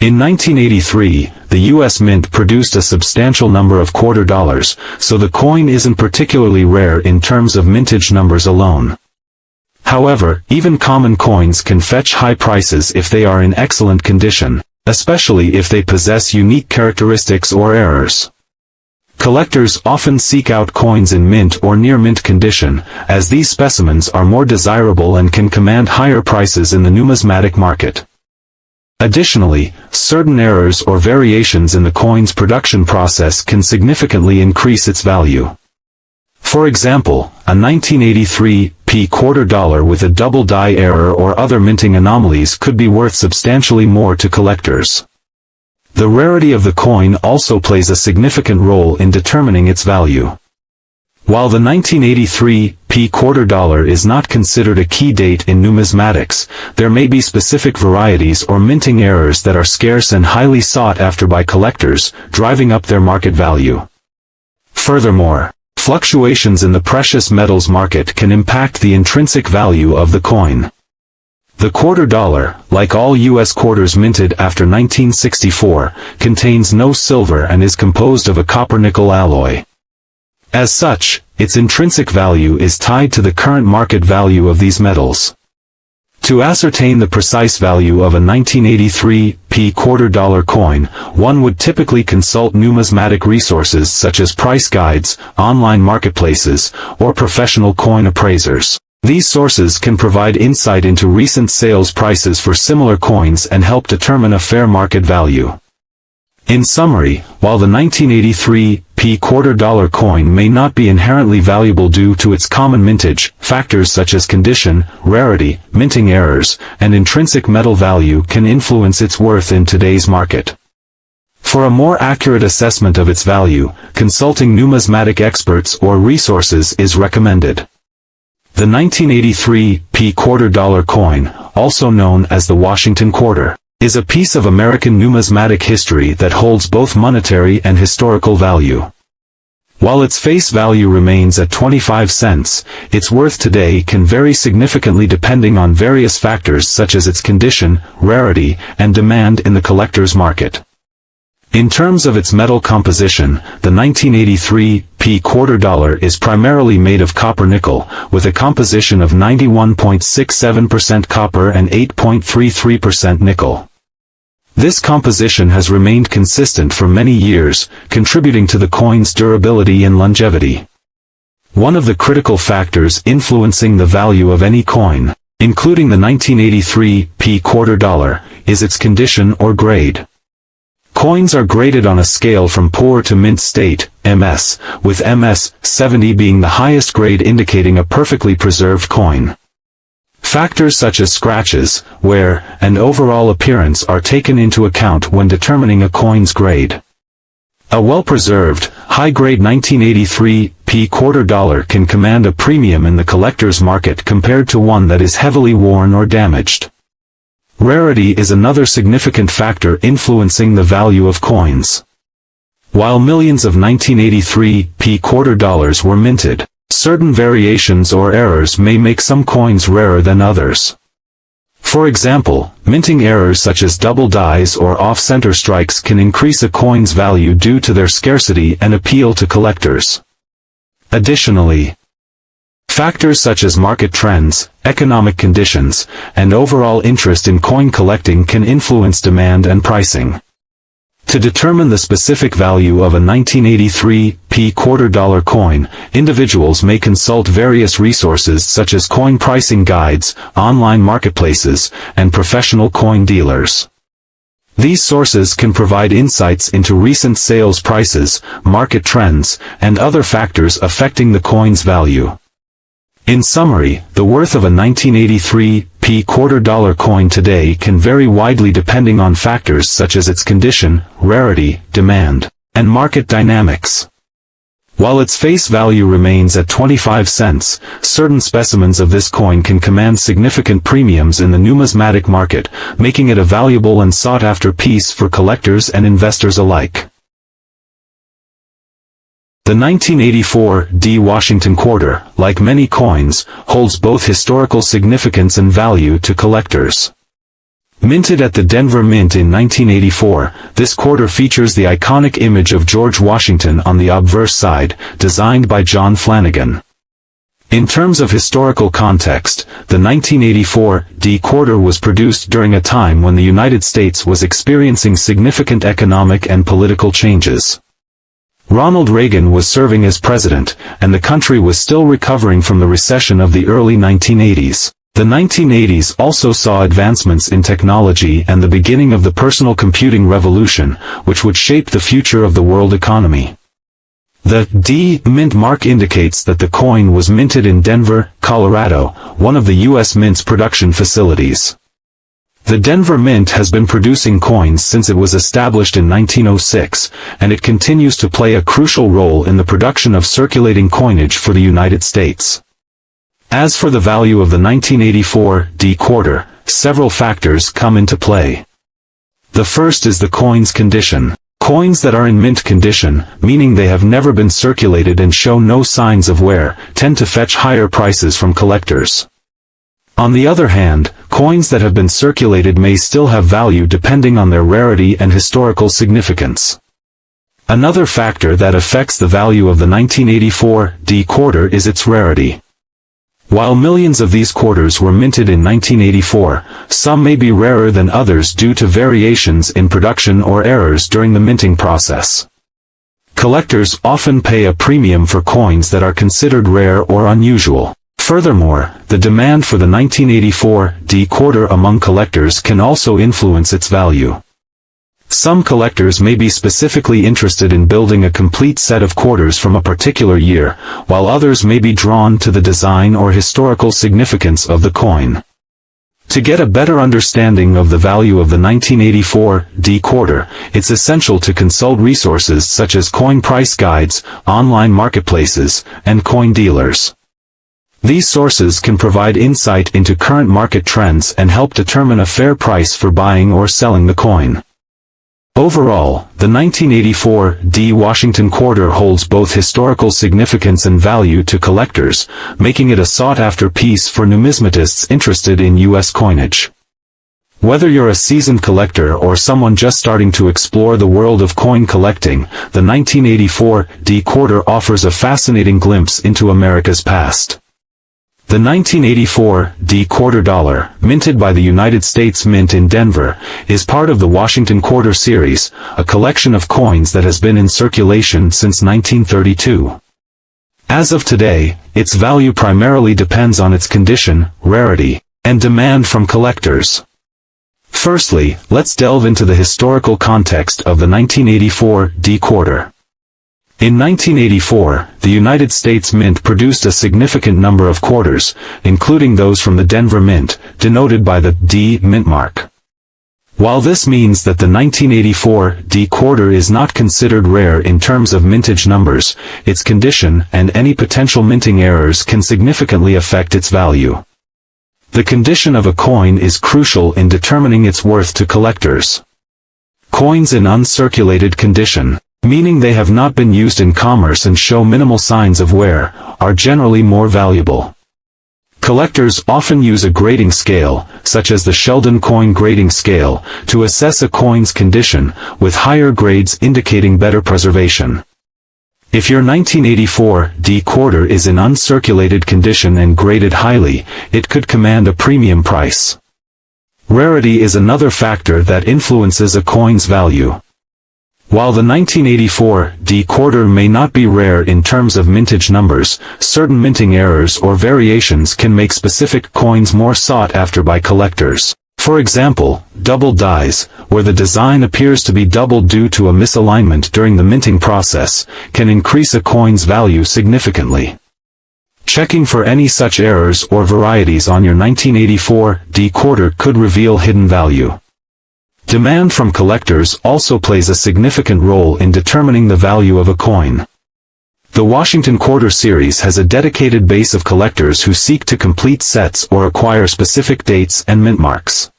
In 1983, the U.S. Mint produced a substantial number of $quarter, so the coin isn't particularly rare in terms of mintage numbers alone. However, even common coins can fetch high prices if they are in excellent condition, especially if they possess unique characteristics or errors. Collectors often seek out coins in mint or near mint condition, as these specimens are more desirable and can command higher prices in the numismatic market. Additionally, certain errors or variations in the coin's production process can significantly increase its value. For example, a 1983 P $quarter with a double die error or other minting anomalies could be worth substantially more to collectors. The rarity of the coin also plays a significant role in determining its value. While the 1983 P $quarter is not considered a key date in numismatics, there may be specific varieties or minting errors that are scarce and highly sought after by collectors, driving up their market value. Furthermore, Fluctuations in the precious metals market can impact the intrinsic value of the coin. The quarter dollar, like all U.S. quarters minted after 1964, contains no silver and is composed of a copper-nickel alloy. As such, its intrinsic value is tied to the current market value of these metals. To ascertain the precise value of a 1983 quarter dollar coin, one would typically consult numismatic resources such as price guides, online marketplaces, or professional coin appraisers. These sources can provide insight into recent sales prices for similar coins and help determine a fair market value. In summary, while the 1983 quarter dollar coin may not be inherently valuable due to its common mintage, factors such as condition, rarity, minting errors, and intrinsic metal value can influence its worth in today's market. For a more accurate assessment of its value, consulting numismatic experts or resources is recommended. The 1983 quarter dollar coin, also known as the Washington quarter, is a piece of American numismatic history that holds both monetary and historical value. While its face value remains at 25 cents, its worth today can vary significantly depending on various factors such as its condition, rarity, and demand in the collector's market. In terms of its metal composition, the 1983 quarter dollar is primarily made of copper-nickel, with a composition of 91.67% copper and 8.33% nickel. This composition has remained consistent for many years, contributing to the coin's durability and longevity. One of the critical factors influencing the value of any coin, including the 1983 quarter dollar, is its condition or grade. Coins are graded on a scale from poor to mint state, MS, with MS 70 being the highest grade indicating a perfectly preserved coin. Factors such as scratches, wear, and overall appearance are taken into account when determining a coin's grade. A well-preserved, high-grade 1983 quarter dollar can command a premium in the collector's market compared to one that is heavily worn or damaged. Rarity is another significant factor influencing the value of coins. While millions of 1983 quarter dollars were minted, certain variations or errors may make some coins rarer than others. For example, minting errors such as double dies or off-center strikes can increase a coin's value due to their scarcity and appeal to collectors. Additionally, factors such as market trends, economic conditions, and overall interest in coin collecting can influence demand and pricing. To determine the specific value of a 1983 quarter dollar coin, individuals may consult various resources such as coin pricing guides, online marketplaces, and professional coin dealers. These sources can provide insights into recent sales prices, market trends, and other factors affecting the coin's value. In summary, the worth of a 1983 quarter dollar coin today can vary widely depending on factors such as its condition, rarity, demand, and market dynamics. While its face value remains at 25 cents, certain specimens of this coin can command significant premiums in the numismatic market, making it a valuable and sought-after piece for collectors and investors alike. The 1984 Washington quarter, like many coins, holds both historical significance and value to collectors. Minted at the Denver Mint in 1984, this quarter features the iconic image of George Washington on the obverse side, designed by John Flanagan. In terms of historical context, the 1984 quarter was produced during a time when the United States was experiencing significant economic and political changes. Ronald Reagan was serving as president, and the country was still recovering from the recession of the early 1980s. The 1980s also saw advancements in technology and the beginning of the personal computing revolution, which would shape the future of the world economy. The D Mint mark indicates that the coin was minted in Denver, Colorado, one of the U.S. Mint's production facilities. The Denver Mint has been producing coins since it was established in 1906, and it continues to play a crucial role in the production of circulating coinage for the United States. As for the value of the 1984 quarter, several factors come into play. The first is the coin's condition. Coins that are in mint condition, meaning they have never been circulated and show no signs of wear, tend to fetch higher prices from collectors. On the other hand, coins that have been circulated may still have value depending on their rarity and historical significance. Another factor that affects the value of the 1984 D quarter is its rarity. While millions of these quarters were minted in 1984, some may be rarer than others due to variations in production or errors during the minting process. Collectors often pay a premium for coins that are considered rare or unusual. Furthermore, the demand for the 1984 D quarter among collectors can also influence its value. Some collectors may be specifically interested in building a complete set of quarters from a particular year, while others may be drawn to the design or historical significance of the coin. To get a better understanding of the value of the 1984 D quarter, it's essential to consult resources such as coin price guides, online marketplaces, and coin dealers. These sources can provide insight into current market trends and help determine a fair price for buying or selling the coin. Overall, the 1984 D Washington quarter holds both historical significance and value to collectors, making it a sought-after piece for numismatists interested in U.S. coinage. Whether you're a seasoned collector or someone just starting to explore the world of coin collecting, the 1984 D quarter offers a fascinating glimpse into America's past. The 1984 D quarter dollar, minted by the United States Mint in Denver, is part of the Washington Quarter series, a collection of coins that has been in circulation since 1932. As of today, its value primarily depends on its condition, rarity, and demand from collectors. Firstly, let's delve into the historical context of the 1984 D quarter. In 1984, the United States Mint produced a significant number of quarters, including those from the Denver Mint, denoted by the D mint mark. While this means that the 1984 D quarter is not considered rare in terms of mintage numbers, its condition and any potential minting errors can significantly affect its value. The condition of a coin is crucial in determining its worth to collectors. Coins in uncirculated condition, meaning they have not been used in commerce and show minimal signs of wear, are generally more valuable. Collectors often use a grading scale, such as the Sheldon coin grading scale, to assess a coin's condition, with higher grades indicating better preservation. If your 1984 D quarter is in uncirculated condition and graded highly, it could command a premium price. Rarity is another factor that influences a coin's value. While the 1984 D quarter may not be rare in terms of mintage numbers, certain minting errors or variations can make specific coins more sought after by collectors. For example, double dies, where the design appears to be doubled due to a misalignment during the minting process, can increase a coin's value significantly. Checking for any such errors or varieties on your 1984 D quarter could reveal hidden value. Demand from collectors also plays a significant role in determining the value of a coin. The Washington Quarter series has a dedicated base of collectors who seek to complete sets or acquire specific dates and mint marks.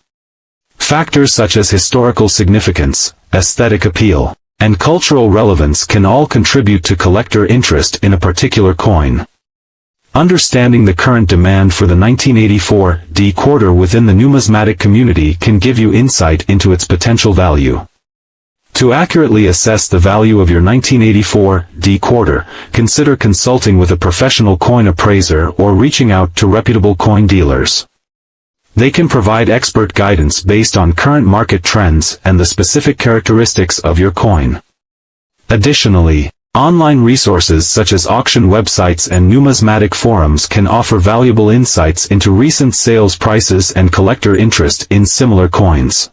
Factors such as historical significance, aesthetic appeal, and cultural relevance can all contribute to collector interest in a particular coin. Understanding the current demand for the 1984 D quarter within the numismatic community can give you insight into its potential value. To accurately assess the value of your 1984 D quarter, consider consulting with a professional coin appraiser or reaching out to reputable coin dealers. They can provide expert guidance based on current market trends and the specific characteristics of your coin. Additionally, online resources such as auction websites and numismatic forums can offer valuable insights into recent sales prices and collector interest in similar coins.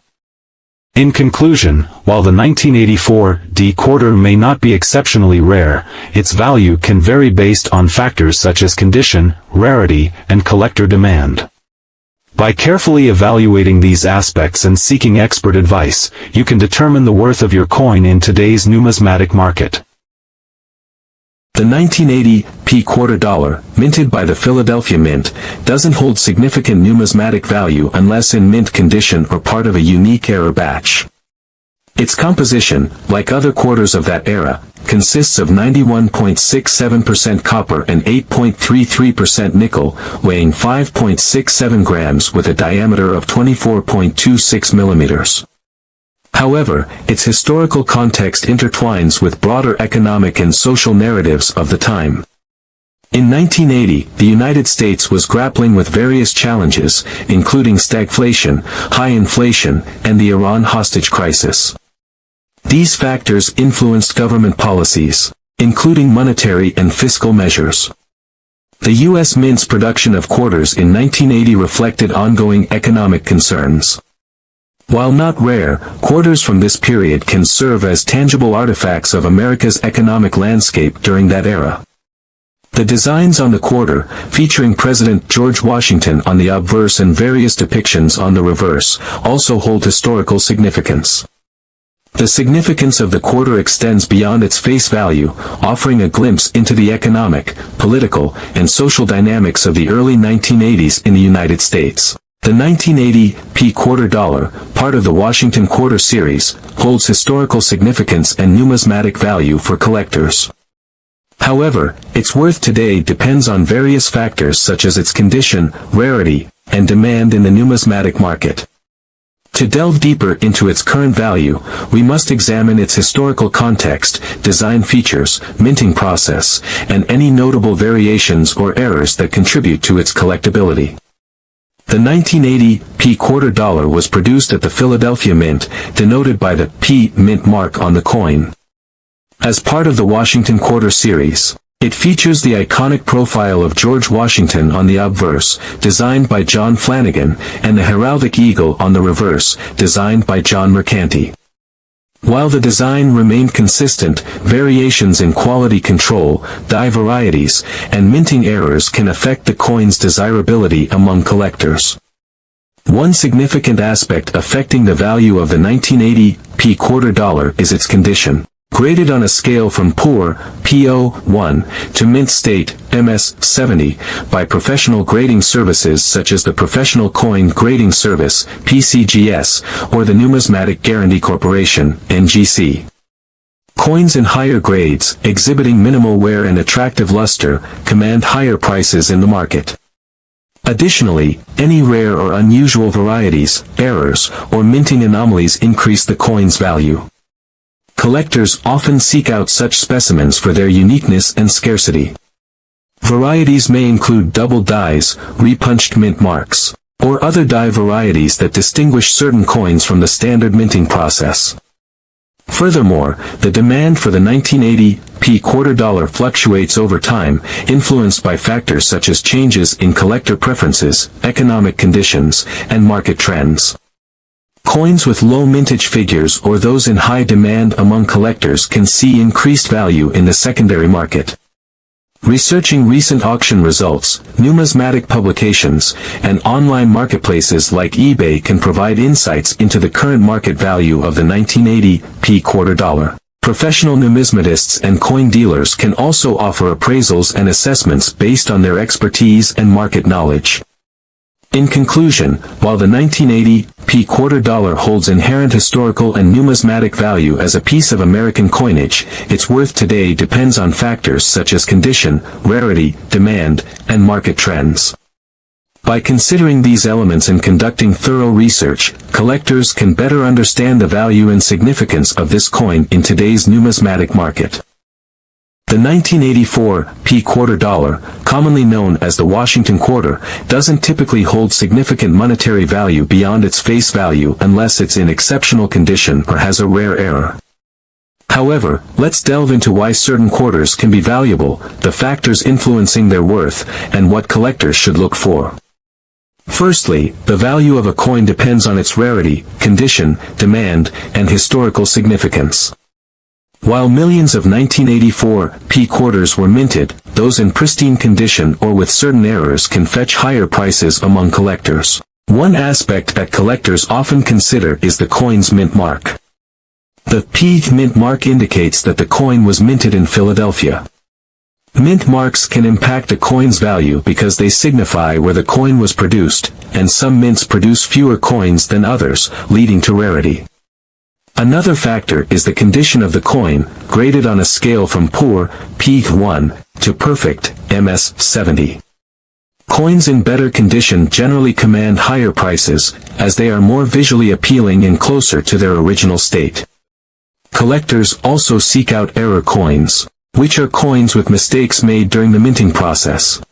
In conclusion, while the 1984 D quarter may not be exceptionally rare, its value can vary based on factors such as condition, rarity, and collector demand. By carefully evaluating these aspects and seeking expert advice, you can determine the worth of your coin in today's numismatic market. The 1980 P quarter dollar, minted by the Philadelphia Mint, doesn't hold significant numismatic value unless in mint condition or part of a unique error batch. Its composition, like other quarters of that era, consists of 91.67% copper and 8.33% nickel, weighing 5.67 grams with a diameter of 24.26 millimeters. However, its historical context intertwines with broader economic and social narratives of the time. In 1980, the United States was grappling with various challenges, including stagflation, high inflation, and the Iran hostage crisis. These factors influenced government policies, including monetary and fiscal measures. The U.S. Mint's production of quarters in 1980 reflected ongoing economic concerns. While not rare, quarters from this period can serve as tangible artifacts of America's economic landscape during that era. The designs on the quarter, featuring President George Washington on the obverse and various depictions on the reverse, also hold historical significance. The significance of the quarter extends beyond its face value, offering a glimpse into the economic, political, and social dynamics of the early 1980s in the United States. The 1980 P quarter dollar, part of the Washington Quarter series, holds historical significance and numismatic value for collectors. However, its worth today depends on various factors such as its condition, rarity, and demand in the numismatic market. To delve deeper into its current value, we must examine its historical context, design features, minting process, and any notable variations or errors that contribute to its collectability. The 1980 P quarter dollar was produced at the Philadelphia Mint, denoted by the P Mint mark on the coin. As part of the Washington Quarter series, it features the iconic profile of George Washington on the obverse, designed by John Flanagan, and the heraldic eagle on the reverse, designed by John Mercanti. While the design remained consistent, variations in quality control, die varieties, and minting errors can affect the coin's desirability among collectors. One significant aspect affecting the value of the 1980 P quarter dollar is its condition. Graded on a scale from poor, PO1, to mint state, MS70, by professional grading services such as the Professional Coin Grading Service, PCGS, or the Numismatic Guarantee Corporation, NGC. Coins in higher grades, exhibiting minimal wear and attractive luster, command higher prices in the market. Additionally, any rare or unusual varieties, errors, or minting anomalies increase the coin's value. Collectors often seek out such specimens for their uniqueness and scarcity. Varieties may include double dies, repunched mint marks, or other die varieties that distinguish certain coins from the standard minting process. Furthermore, the demand for the 1980 P quarter dollar fluctuates over time, influenced by factors such as changes in collector preferences, economic conditions, and market trends. Coins with low mintage figures or those in high demand among collectors can see increased value in the secondary market. Researching recent auction results, numismatic publications, and online marketplaces like eBay can provide insights into the current market value of the 1980 P quarter dollar. Professional numismatists and coin dealers can also offer appraisals and assessments based on their expertise and market knowledge. In conclusion, while the 1980 P quarter dollar holds inherent historical and numismatic value as a piece of American coinage, its worth today depends on factors such as condition, rarity, demand, and market trends. By considering these elements and conducting thorough research, collectors can better understand the value and significance of this coin in today's numismatic market. The 1984 P quarter dollar, commonly known as the Washington Quarter, doesn't typically hold significant monetary value beyond its face value unless it's in exceptional condition or has a rare error. However, let's delve into why certain quarters can be valuable, the factors influencing their worth, and what collectors should look for. Firstly, the value of a coin depends on its rarity, condition, demand, and historical significance. While millions of 1984 P quarters were minted, those in pristine condition or with certain errors can fetch higher prices among collectors. One aspect that collectors often consider is the coin's mint mark. The P mint mark indicates that the coin was minted in Philadelphia. Mint marks can impact a coin's value because they signify where the coin was produced, and some mints produce fewer coins than others, leading to rarity. Another factor is the condition of the coin, graded on a scale from poor, P1, to perfect, MS70. Coins in better condition generally command higher prices, as they are more visually appealing and closer to their original state. Collectors also seek out error coins, which are coins with mistakes made during the minting process.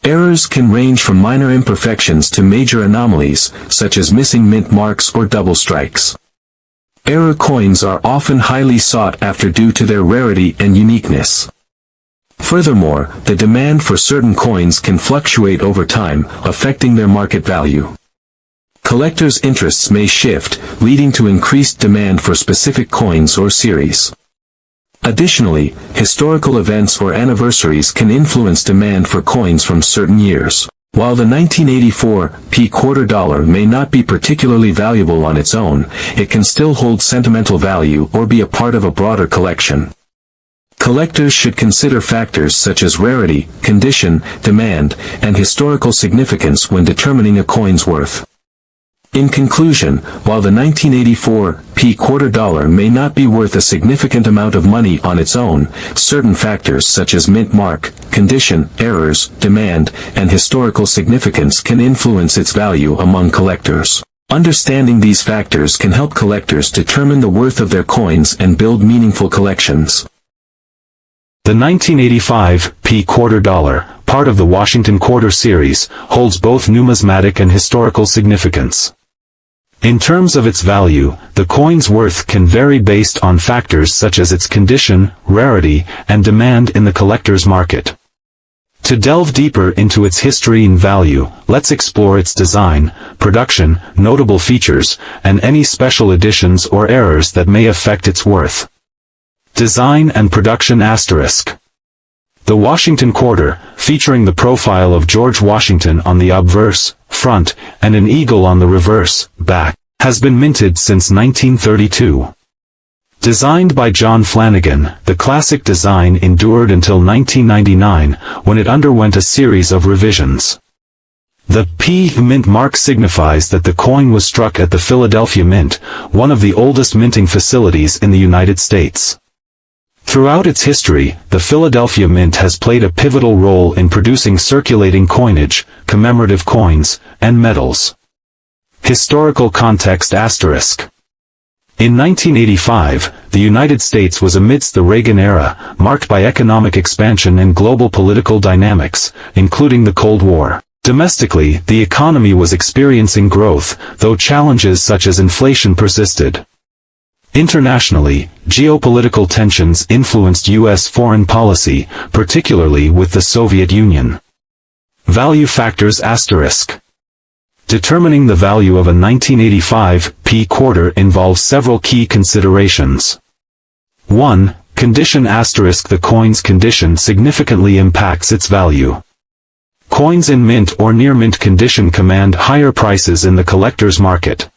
Errors can range from minor imperfections to major anomalies, such as missing mint marks or double strikes. Error coins are often highly sought after due to their rarity and uniqueness. Furthermore, the demand for certain coins can fluctuate over time, affecting their market value. Collectors' interests may shift, leading to increased demand for specific coins or series. Additionally, historical events or anniversaries can influence demand for coins from certain years. While the 1984 P quarter dollar may not be particularly valuable on its own, it can still hold sentimental value or be a part of a broader collection. Collectors should consider factors such as rarity, condition, demand, and historical significance when determining a coin's worth. In conclusion, while the 1984 P quarter dollar may not be worth a significant amount of money on its own, certain factors such as mint mark, condition, errors, demand, and historical significance can influence its value among collectors. Understanding these factors can help collectors determine the worth of their coins and build meaningful collections. The 1985 P quarter dollar, part of the Washington Quarter series, holds both numismatic and historical significance. In terms of its value, the coin's worth can vary based on factors such as its condition, rarity, and demand in the collector's market. To delve deeper into its history and value, let's explore its design, production, notable features, and any special additions or errors that may affect its worth. Design and production asterisk. The Washington Quarter, featuring the profile of George Washington on the obverse, front, and an eagle on the reverse, back, has been minted since 1932. Designed by John Flanagan, the classic design endured until 1999, when it underwent a series of revisions. The P mint mark signifies that the coin was struck at the Philadelphia Mint, one of the oldest minting facilities in the United States. Throughout its history, the Philadelphia Mint has played a pivotal role in producing circulating coinage, commemorative coins, and medals. Historical context asterisk. In 1985, the United States was amidst the Reagan era, marked by economic expansion and global political dynamics, including the Cold War. Domestically, the economy was experiencing growth, though challenges such as inflation persisted. Internationally, geopolitical tensions influenced U.S. foreign policy, particularly with the Soviet Union. Value factors asterisk. Determining the value of a 1985 P quarter involves several key considerations. 1. Condition asterisk. The coin's condition significantly impacts its value. Coins in mint or near mint condition command higher prices in the collector's market.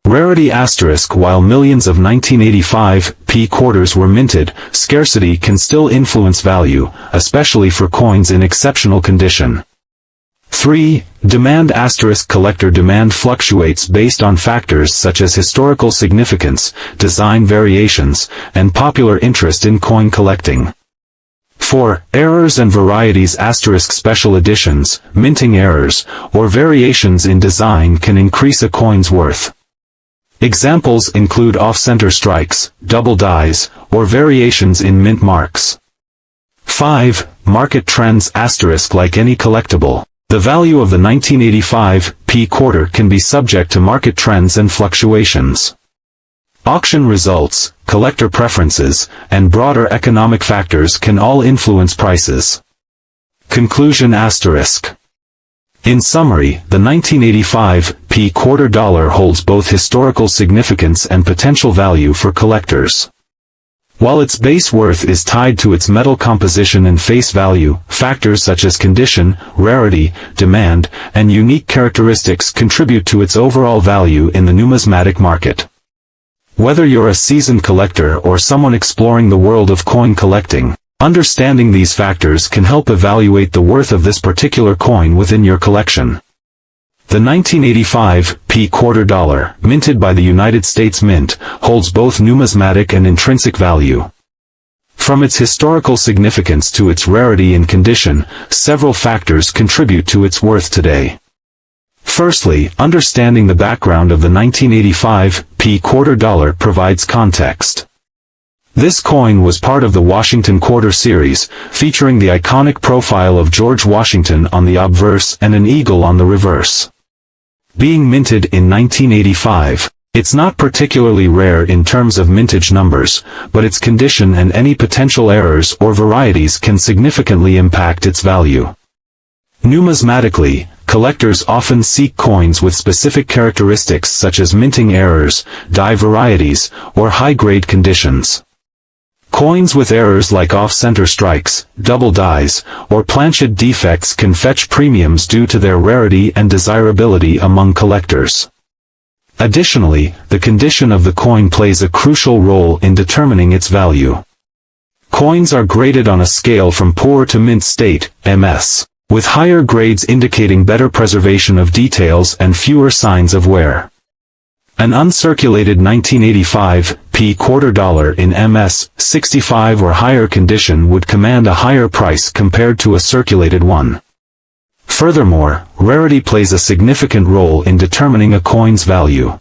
Rarity asterisk. While millions of 1985 P quarters were minted, scarcity can still influence value, especially for coins in exceptional condition. 3. Demand asterisk. Collector demand fluctuates based on factors such as historical significance, design variations, and popular interest in coin collecting. 4. Errors and varieties asterisk. Special editions, minting errors, or variations in design can increase a coin's worth. Examples include off-center strikes, double dies, or variations in mint marks. 5. Market trends asterisk. Like any collectible, the value of the 1985 P quarter can be subject to market trends and fluctuations. Auction results, collector preferences, and broader economic factors can all influence prices. Conclusion asterisk. In summary, the 1985 P quarter dollar holds both historical significance and potential value for collectors. While its base worth is tied to its metal composition and face value, factors such as condition, rarity, demand, and unique characteristics contribute to its overall value in the numismatic market. Whether you're a seasoned collector or someone exploring the world of coin collecting, understanding these factors can help evaluate the worth of this particular coin within your collection. The 1985 P quarter dollar, minted by the United States Mint, holds both numismatic and intrinsic value. From its historical significance to its rarity and condition, several factors contribute to its worth today. Firstly, understanding the background of the 1985 P quarter dollar provides context. This coin was part of the Washington Quarter series, featuring the iconic profile of George Washington on the obverse and an eagle on the reverse. Being minted in 1985, it's not particularly rare in terms of mintage numbers, but its condition and any potential errors or varieties can significantly impact its value. Numismatically, collectors often seek coins with specific characteristics such as minting errors, die varieties, or high-grade conditions. Coins with errors like off-center strikes, double dies, or planchet defects can fetch premiums due to their rarity and desirability among collectors. Additionally, the condition of the coin plays a crucial role in determining its value. Coins are graded on a scale from poor to mint state, MS, with higher grades indicating better preservation of details and fewer signs of wear. An uncirculated 1985 P quarter dollar in MS 65 or higher condition would command a higher price compared to a circulated one. Furthermore, rarity plays a significant role in determining a coin's value.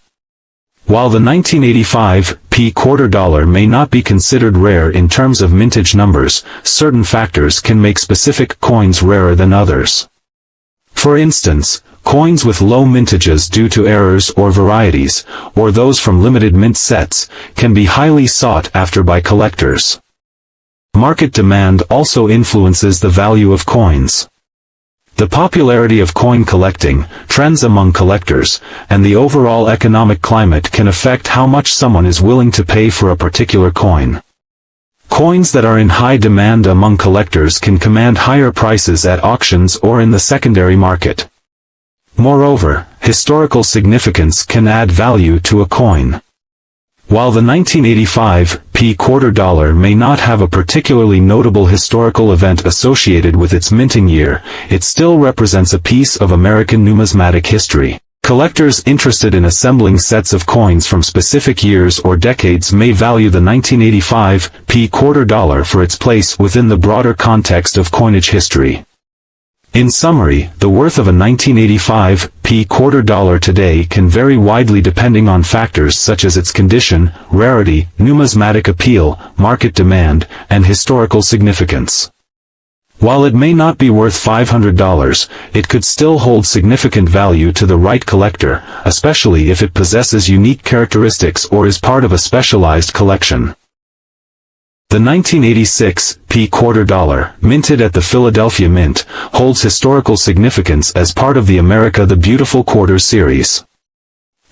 While the 1985 P quarter dollar may not be considered rare in terms of mintage numbers, certain factors can make specific coins rarer than others. For instance, coins with low mintages due to errors or varieties, or those from limited mint sets, can be highly sought after by collectors. Market demand also influences the value of coins. The popularity of coin collecting, trends among collectors, and the overall economic climate can affect how much someone is willing to pay for a particular coin. Coins that are in high demand among collectors can command higher prices at auctions or in the secondary market. Moreover, historical significance can add value to a coin. While the 1985 P quarter dollar may not have a particularly notable historical event associated with its minting year, it still represents a piece of American numismatic history. Collectors interested in assembling sets of coins from specific years or decades may value the 1985 P quarter dollar for its place within the broader context of coinage history. In summary, the worth of a 1985 P quarter dollar today can vary widely depending on factors such as its condition, rarity, numismatic appeal, market demand, and historical significance. While it may not be worth $500, it could still hold significant value to the right collector, especially if it possesses unique characteristics or is part of a specialized collection. The 1986 P quarter dollar, minted at the Philadelphia Mint, holds historical significance as part of the America the Beautiful Quarters series.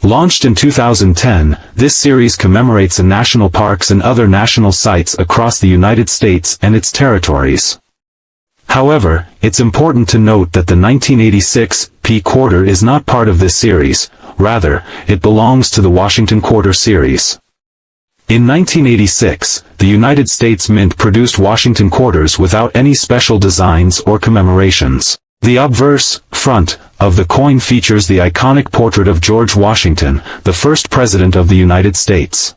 Launched in 2010, this series commemorates national parks and other national sites across the United States and its territories. However, it's important to note that the 1986 P quarter is not part of this series, rather, it belongs to the Washington Quarter series. In 1986, the United States Mint produced Washington Quarters without any special designs or commemorations. The obverse, front, of the coin features the iconic portrait of George Washington, the first President of the United States.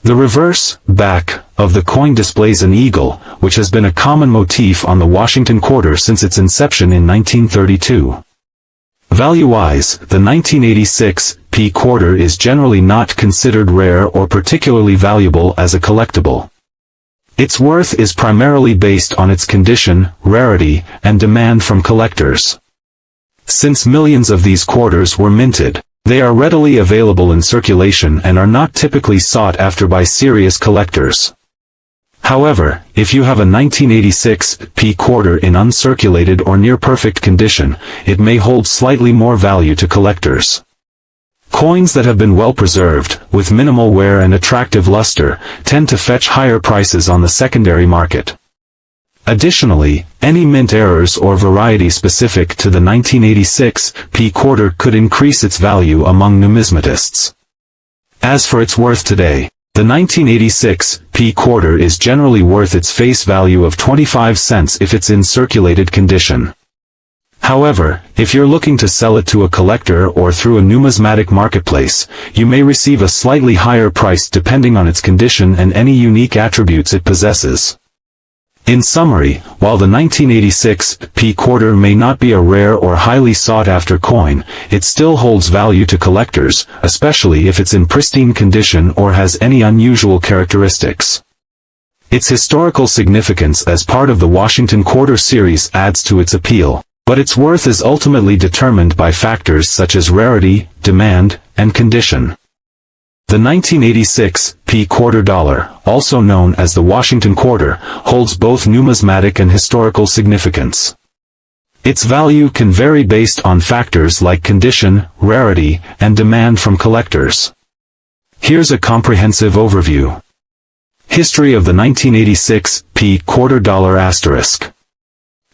The reverse, back, of the coin displays an eagle, which has been a common motif on the Washington Quarter since its inception in 1932. Value-wise, the 1986 P quarter is generally not considered rare or particularly valuable as a collectible. Its worth is primarily based on its condition, rarity, and demand from collectors. Since millions of these quarters were minted, they are readily available in circulation and are not typically sought after by serious collectors. However, if you have a 1986 P quarter in uncirculated or near-perfect condition, it may hold slightly more value to collectors. Coins that have been well preserved, with minimal wear and attractive luster, tend to fetch higher prices on the secondary market. Additionally, any mint errors or variety specific to the 1986 P quarter could increase its value among numismatists. As for its worth today, the 1986 P quarter is generally worth its face value of 25 cents if it's in circulated condition. However, if you're looking to sell it to a collector or through a numismatic marketplace, you may receive a slightly higher price depending on its condition and any unique attributes it possesses. In summary, while the 1986 P quarter may not be a rare or highly sought-after coin, it still holds value to collectors, especially if it's in pristine condition or has any unusual characteristics. Its historical significance as part of the Washington Quarter series adds to its appeal, but its worth is ultimately determined by factors such as rarity, demand, and condition. The 1986 P quarter dollar, also known as the Washington Quarter, holds both numismatic and historical significance. Its value can vary based on factors like condition, rarity, and demand from collectors. Here's a comprehensive overview. History of the 1986 P quarter dollar asterisk.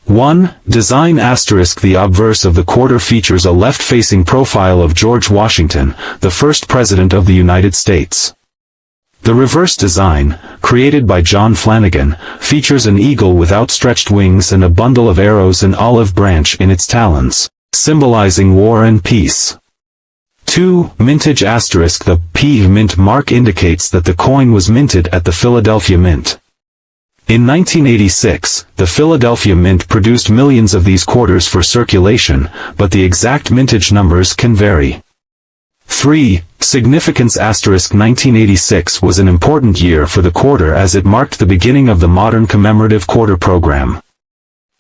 1. Design asterisk. The obverse of the quarter features a left-facing profile of George Washington, the first President of the United States. The reverse design, created by John Flanagan, features an eagle with outstretched wings and a bundle of arrows and olive branch in its talons, symbolizing war and peace. 2. Mintage asterisk. The P mint mark indicates that the coin was minted at the Philadelphia Mint. In 1986, the Philadelphia Mint produced millions of these quarters for circulation, but the exact mintage numbers can vary. 3. Significance asterisk. 1986 was an important year for the quarter as it marked the beginning of the modern commemorative quarter program.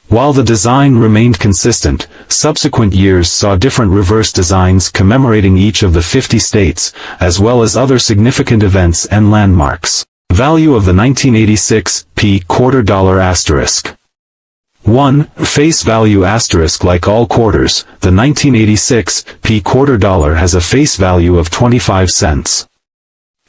While the design remained consistent, subsequent years saw different reverse designs commemorating each of the 50 states, as well as other significant events and landmarks. Value of the 1986 P quarter dollar asterisk. 1. Face value asterisk. Like all quarters, the 1986 P quarter dollar has a face value of 25 cents.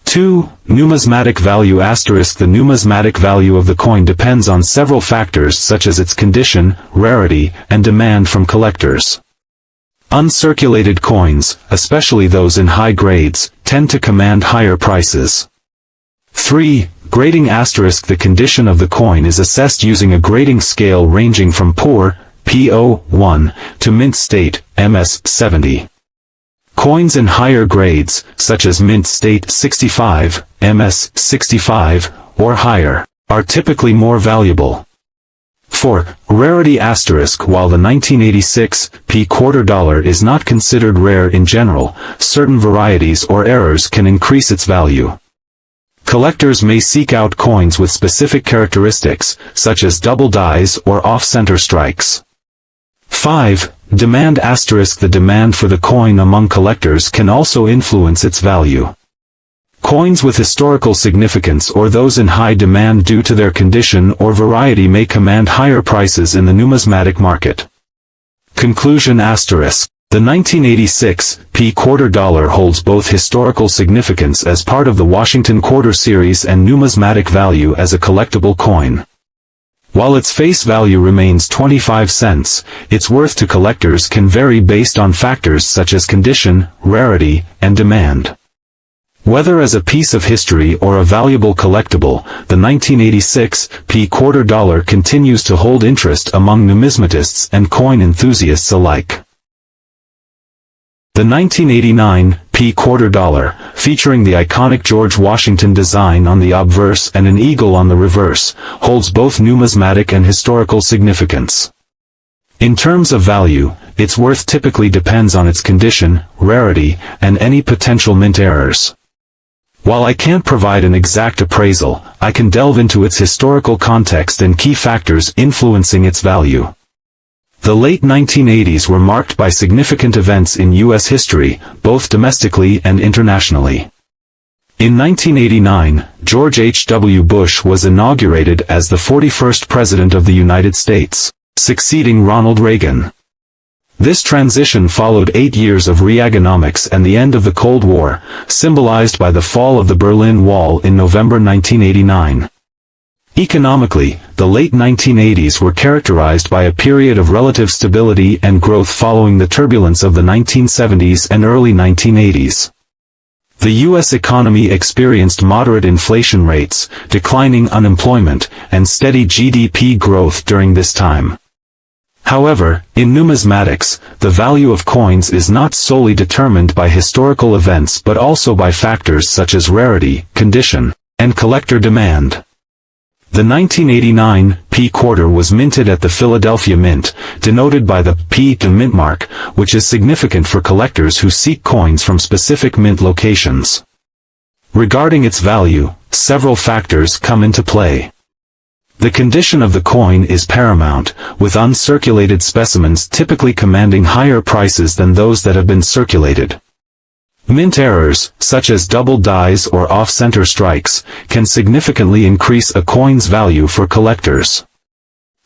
2. Numismatic value asterisk. The numismatic value of the coin depends on several factors such as its condition, rarity, and demand from collectors. Uncirculated coins, especially those in high grades, tend to command higher prices. 3. Grading asterisk. The condition of the coin is assessed using a grading scale ranging from poor, PO1, to mint state, MS70. Coins in higher grades, such as mint state 65, MS65, or higher, are typically more valuable. 4. Rarity asterisk. While the 1986 P quarter dollar is not considered rare in general, certain varieties or errors can increase its value. Collectors may seek out coins with specific characteristics, such as double dies or off-center strikes. 5. Demand asterisk. The demand for the coin among collectors can also influence its value. Coins with historical significance or those in high demand due to their condition or variety may command higher prices in the numismatic market. Conclusion asterisk. The 1986 P quarter dollar holds both historical significance as part of the Washington Quarter series and numismatic value as a collectible coin. While its face value remains 25 cents, its worth to collectors can vary based on factors such as condition, rarity, and demand. Whether as a piece of history or a valuable collectible, the 1986 P quarter dollar continues to hold interest among numismatists and coin enthusiasts alike. The 1989 P quarter dollar, featuring the iconic George Washington design on the obverse and an eagle on the reverse, holds both numismatic and historical significance. In terms of value, its worth typically depends on its condition, rarity, and any potential mint errors. While I can't provide an exact appraisal, I can delve into its historical context and key factors influencing its value. The late 1980s were marked by significant events in U.S. history, both domestically and internationally. In 1989, George H.W. Bush was inaugurated as the 41st President of the United States, succeeding Ronald Reagan. This transition followed 8 years of Reaganomics and the end of the Cold War, symbolized by the fall of the Berlin Wall in November 1989. Economically, the late 1980s were characterized by a period of relative stability and growth following the turbulence of the 1970s and early 1980s. The U.S. economy experienced moderate inflation rates, declining unemployment, and steady GDP growth during this time. However, in numismatics, the value of coins is not solely determined by historical events but also by factors such as rarity, condition, and collector demand. The 1989 P quarter was minted at the Philadelphia Mint, denoted by the P to mint mark, which is significant for collectors who seek coins from specific mint locations. Regarding its value, several factors come into play. The condition of the coin is paramount, with uncirculated specimens typically commanding higher prices than those that have been circulated. Mint errors, such as double dies or off-center strikes, can significantly increase a coin's value for collectors.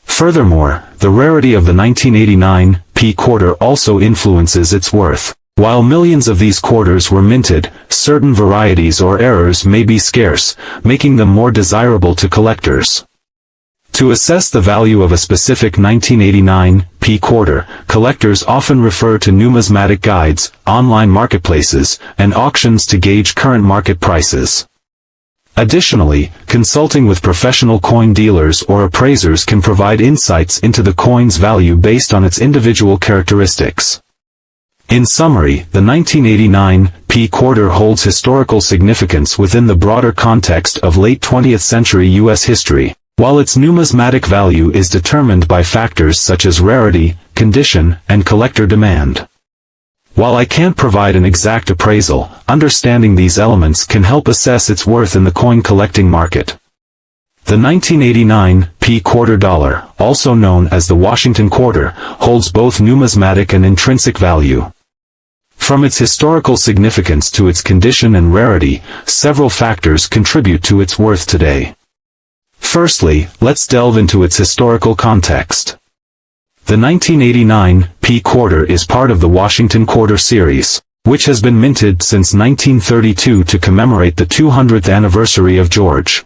Furthermore, the rarity of the 1989 P quarter also influences its worth. While millions of these quarters were minted, certain varieties or errors may be scarce, making them more desirable to collectors. To assess the value of a specific 1989 P quarter, collectors often refer to numismatic guides, online marketplaces, and auctions to gauge current market prices. Additionally, consulting with professional coin dealers or appraisers can provide insights into the coin's value based on its individual characteristics. In summary, the 1989 P quarter holds historical significance within the broader context of late 20th century U.S. history. While its numismatic value is determined by factors such as rarity, condition, and collector demand. While I can't provide an exact appraisal, understanding these elements can help assess its worth in the coin collecting market. The 1989 P quarter dollar, also known as the Washington quarter, holds both numismatic and intrinsic value. From its historical significance to its condition and rarity, several factors contribute to its worth today. Firstly, let's delve into its historical context. The 1989 P quarter is part of the Washington Quarter series, which has been minted since 1932 to commemorate the 200th anniversary of George.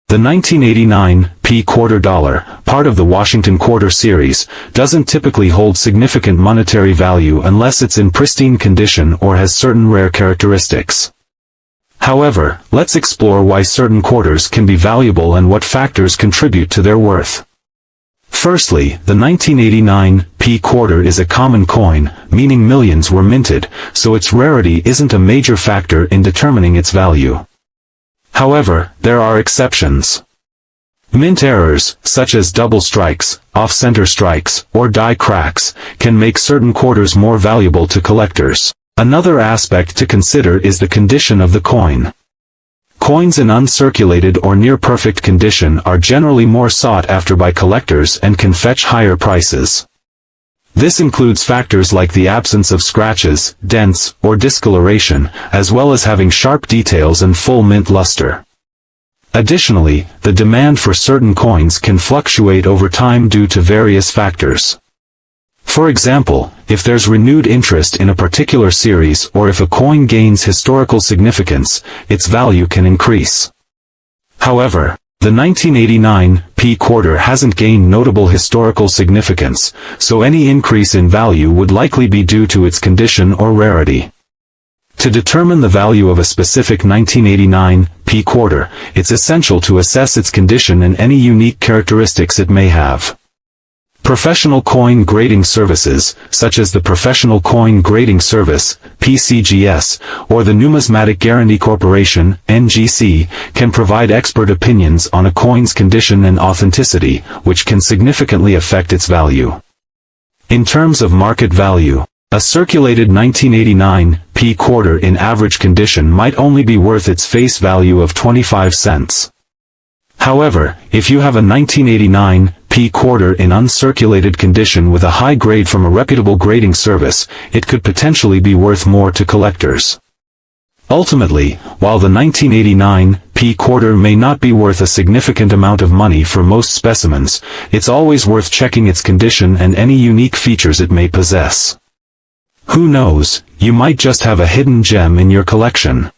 The 1989 P quarter dollar, part of the Washington Quarter series, doesn't typically hold significant monetary value unless it's in pristine condition or has certain rare characteristics. However, let's explore why certain quarters can be valuable and what factors contribute to their worth. Firstly, the 1989 P quarter is a common coin, meaning millions were minted, so its rarity isn't a major factor in determining its value. However, there are exceptions. Mint errors, such as double strikes, off-center strikes, or die cracks, can make certain quarters more valuable to collectors. Another aspect to consider is the condition of the coin. Coins in uncirculated or near-perfect condition are generally more sought after by collectors and can fetch higher prices. This includes factors like the absence of scratches, dents, or discoloration, as well as having sharp details and full mint luster. Additionally, the demand for certain coins can fluctuate over time due to various factors. For example, if there's renewed interest in a particular series or if a coin gains historical significance, its value can increase. However, the 1989 P quarter hasn't gained notable historical significance, so any increase in value would likely be due to its condition or rarity. To determine the value of a specific 1989 P quarter, it's essential to assess its condition and any unique characteristics it may have. Professional coin grading services, such as the Professional Coin Grading Service, PCGS, or the Numismatic Guarantee Corporation, NGC, can provide expert opinions on a coin's condition and authenticity, which can significantly affect its value. In terms of market value, a circulated 1989 P quarter in average condition might only be worth its face value of 25 cents. However, if you have a 1989 P quarter in uncirculated condition with a high grade from a reputable grading service, it could potentially be worth more to collectors. Ultimately, while the 1989 P quarter may not be worth a significant amount of money for most specimens, it's always worth checking its condition and any unique features it may possess. Who knows, you might just have a hidden gem in your collection.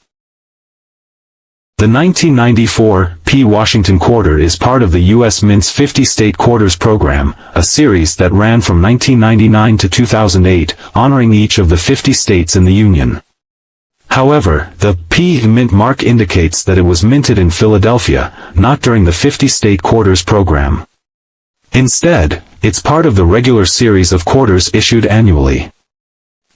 The 1994 P Washington Quarter is part of the U.S. Mint's 50 State Quarters program, a series that ran from 1999 to 2008, honoring each of the 50 states in the Union. However, the P mint mark indicates that it was minted in Philadelphia, not during the 50 State Quarters program. Instead, it's part of the regular series of quarters issued annually.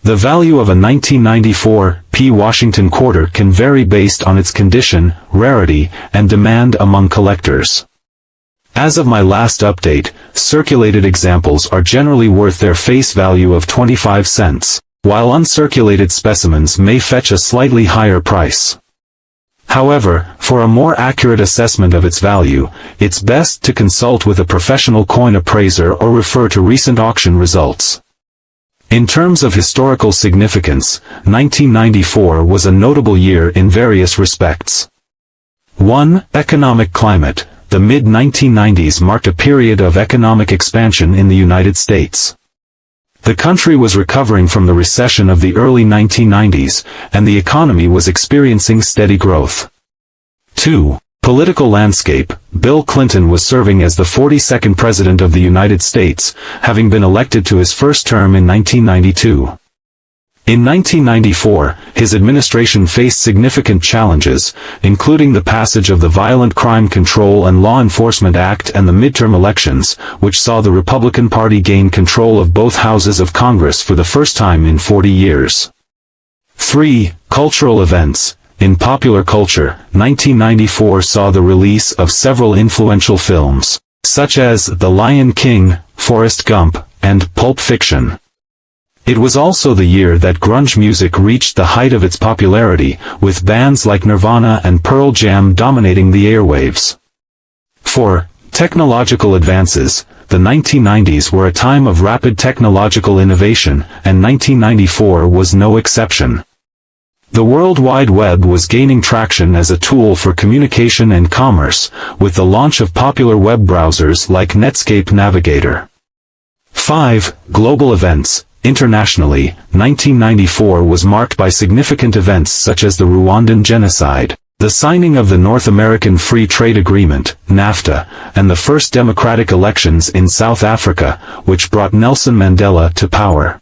The value of a 1994 P Washington quarter can vary based on its condition, rarity, and demand among collectors. As of my last update, circulated examples are generally worth their face value of 25 cents, while uncirculated specimens may fetch a slightly higher price. However, for a more accurate assessment of its value, it's best to consult with a professional coin appraiser or refer to recent auction results. In terms of historical significance, 1994 was a notable year in various respects. 1. Economic climate. The mid-1990s marked a period of economic expansion in the United States. The country was recovering from the recession of the early 1990s, and the economy was experiencing steady growth. 2. Political landscape. Bill Clinton was serving as the 42nd President of the United States, having been elected to his first term in 1992. In 1994, his administration faced significant challenges, including the passage of the Violent Crime Control and Law Enforcement Act and the midterm elections, which saw the Republican Party gain control of both houses of Congress for the first time in 40 years. 3. Cultural events. In popular culture, 1994 saw the release of several influential films, such as The Lion King, Forrest Gump, and Pulp Fiction. It was also the year that grunge music reached the height of its popularity, with bands like Nirvana and Pearl Jam dominating the airwaves. 4. Technological advances. The 1990s were a time of rapid technological innovation, and 1994 was no exception. The World Wide Web was gaining traction as a tool for communication and commerce, with the launch of popular web browsers like Netscape Navigator. 5. Global events. Internationally, 1994 was marked by significant events such as the Rwandan genocide, the signing of the North American Free Trade Agreement, NAFTA, and the first democratic elections in South Africa, which brought Nelson Mandela to power.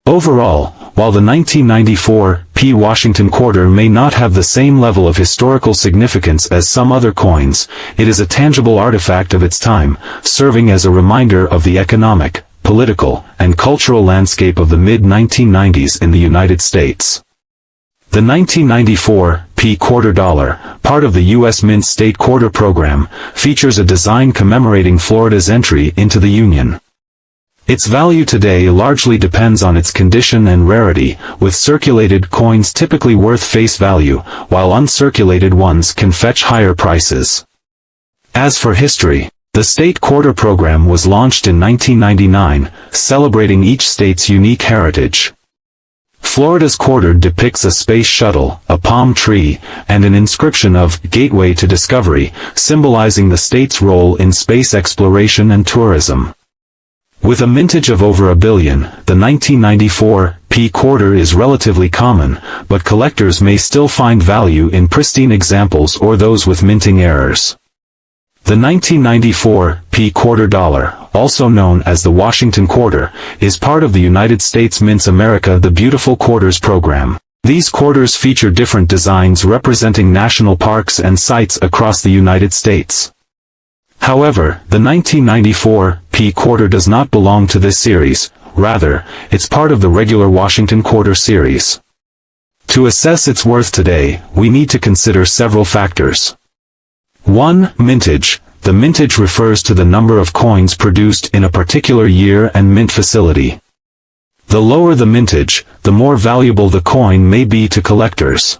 Overall, while the 1994 P Washington quarter may not have the same level of historical significance as some other coins, it is a tangible artifact of its time, serving as a reminder of the economic, political, and cultural landscape of the mid-1990s in the United States. The 1994 P quarter dollar, part of the U.S. Mint State Quarter Program, features a design commemorating Florida's entry into the Union. Its value today largely depends on its condition and rarity, with circulated coins typically worth face value, while uncirculated ones can fetch higher prices. As for history, the State Quarter Program was launched in 1999, celebrating each state's unique heritage. Florida's quarter depicts a space shuttle, a palm tree, and an inscription of "Gateway to Discovery," symbolizing the state's role in space exploration and tourism. With a mintage of over $1 billion, the 1994 P quarter is relatively common, but collectors may still find value in pristine examples or those with minting errors. The 1994 P quarter dollar, also known as the Washington quarter, is part of the United States Mint's America the Beautiful Quarters program. These quarters feature different designs representing national parks and sites across the United States. However, the 1994 P quarter does not belong to this series, rather, it's part of the regular Washington quarter series. To assess its worth today, we need to consider several factors. 1. Mintage. The mintage refers to the number of coins produced in a particular year and mint facility. The lower the mintage, the more valuable the coin may be to collectors.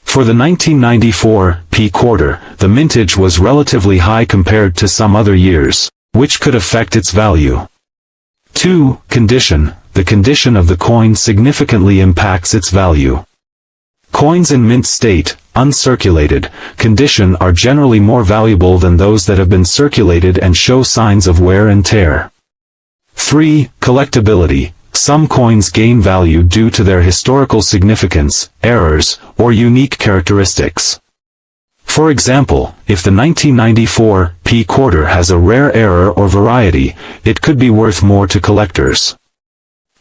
For the 1994 P quarter, the mintage was relatively high compared to some other years, which could affect its value. 2. Condition. The condition of the coin significantly impacts its value. Coins in mint state, uncirculated, condition are generally more valuable than those that have been circulated and show signs of wear and tear. 3. Collectability. Some coins gain value due to their historical significance, errors, or unique characteristics. For example, if the 1994 P quarter has a rare error or variety, it could be worth more to collectors.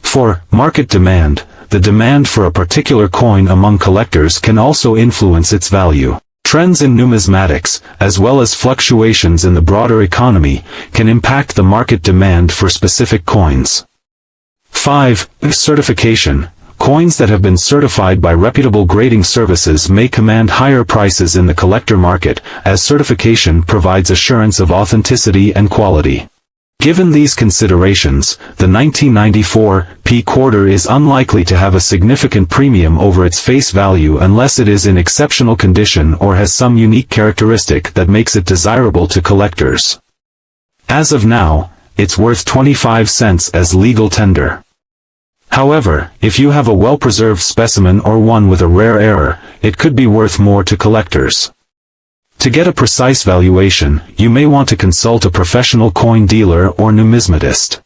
4. Market demand. The demand for a particular coin among collectors can also influence its value. Trends in numismatics, as well as fluctuations in the broader economy, can impact the market demand for specific coins. 5. Certification. Coins that have been certified by reputable grading services may command higher prices in the collector market, as certification provides assurance of authenticity and quality. Given these considerations, the 1994 P quarter is unlikely to have a significant premium over its face value unless it is in exceptional condition or has some unique characteristic that makes it desirable to collectors. As of now, it's worth 25 cents as legal tender. However, if you have a well-preserved specimen or one with a rare error, it could be worth more to collectors. To get a precise valuation, you may want to consult a professional coin dealer or numismatist.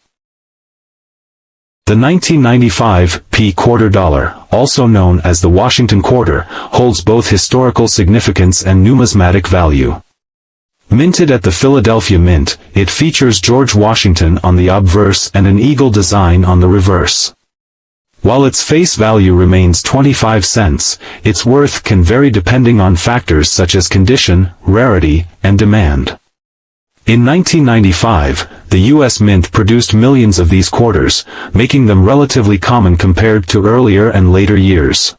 The 1995 P quarter dollar, also known as the Washington quarter, holds both historical significance and numismatic value. Minted at the Philadelphia Mint, it features George Washington on the obverse and an eagle design on the reverse. While its face value remains 25 cents, its worth can vary depending on factors such as condition, rarity, and demand. In 1995, the U.S. Mint produced millions of these quarters, making them relatively common compared to earlier and later years.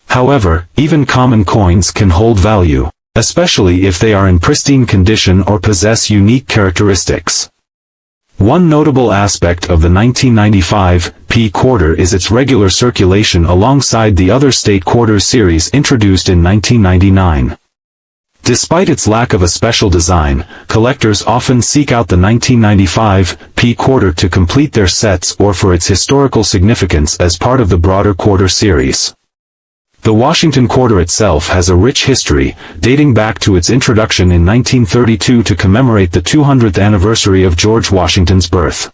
However, even common coins can hold value, especially if they are in pristine condition or possess unique characteristics. One notable aspect of the 1995 P quarter is its regular circulation alongside the other state quarters series introduced in 1999. Despite its lack of a special design, collectors often seek out the 1995 P quarter to complete their sets or for its historical significance as part of the broader quarter series. The Washington quarter itself has a rich history, dating back to its introduction in 1932 to commemorate the 200th anniversary of George Washington's birth.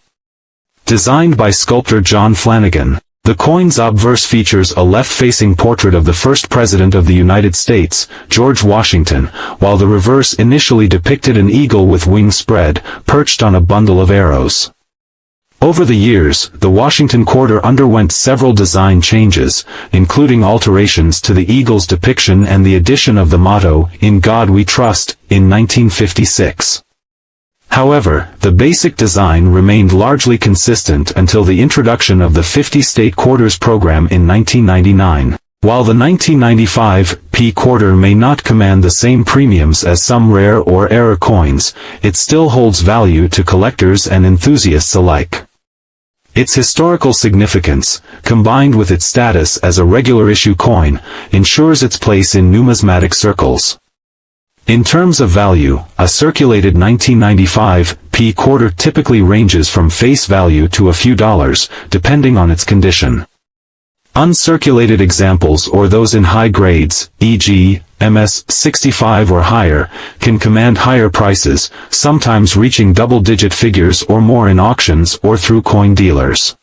Designed by sculptor John Flanagan, the coin's obverse features a left-facing portrait of the first President of the United States, George Washington, while the reverse initially depicted an eagle with wings spread, perched on a bundle of arrows. Over the years, the Washington quarter underwent several design changes, including alterations to the eagle's depiction and the addition of the motto, "In God We Trust," in 1956. However, the basic design remained largely consistent until the introduction of the 50-state quarters program in 1999. While the 1995 P quarter may not command the same premiums as some rare or error coins, it still holds value to collectors and enthusiasts alike. Its historical significance, combined with its status as a regular issue coin, ensures its place in numismatic circles. In terms of value, a circulated 1995 P quarter typically ranges from face value to a few dollars, depending on its condition. Uncirculated examples or those in high grades, e.g., MS 65 or higher, can command higher prices, sometimes reaching double-digit figures or more in auctions or through coin dealers.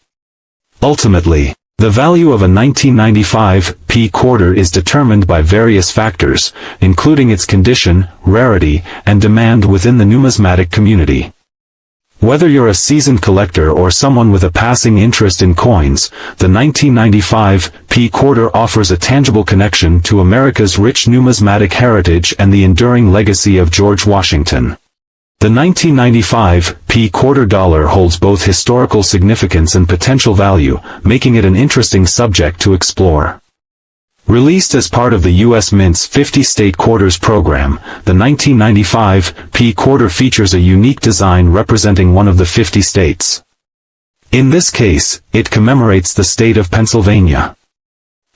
Ultimately, the value of a 1995 P quarter is determined by various factors, including its condition, rarity, and demand within the numismatic community. Whether you're a seasoned collector or someone with a passing interest in coins, the 1995 P quarter offers a tangible connection to America's rich numismatic heritage and the enduring legacy of George Washington. The 1995 P quarter dollar holds both historical significance and potential value, making it an interesting subject to explore. Released as part of the U.S. Mint's 50-state quarters program, the 1995 P quarter features a unique design representing one of the 50 states. In this case, it commemorates the state of Pennsylvania.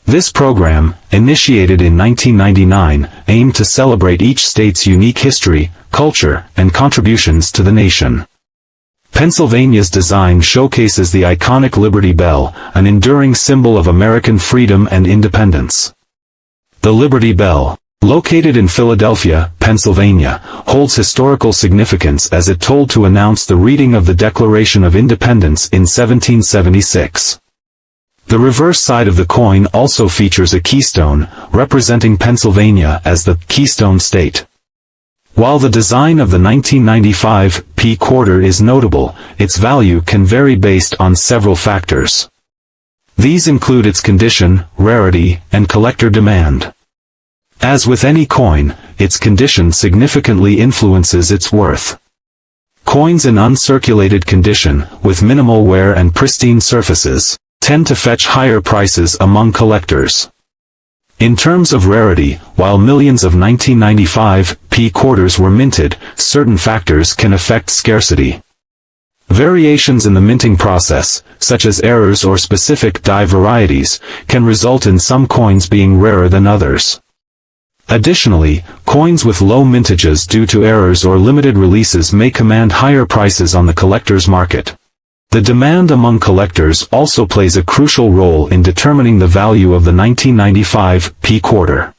This program, initiated in 1999, aimed to celebrate each state's unique history, culture, and contributions to the nation. Pennsylvania's design showcases the iconic Liberty Bell, an enduring symbol of American freedom and independence. The Liberty Bell, located in Philadelphia, Pennsylvania, holds historical significance as it tolled to announce the reading of the Declaration of Independence in 1776. The reverse side of the coin also features a keystone, representing Pennsylvania as the Keystone State. While the design of the 1995 P quarter is notable, its value can vary based on several factors. These include its condition, rarity, and collector demand. As with any coin, its condition significantly influences its worth. Coins in uncirculated condition, with minimal wear and pristine surfaces, tend to fetch higher prices among collectors. In terms of rarity, while millions of 1995 P quarters were minted, certain factors can affect scarcity. Variations in the minting process, such as errors or specific die varieties, can result in some coins being rarer than others. Additionally, coins with low mintages due to errors or limited releases may command higher prices on the collector's market. The demand among collectors also plays a crucial role in determining the value of the 1995 P quarter.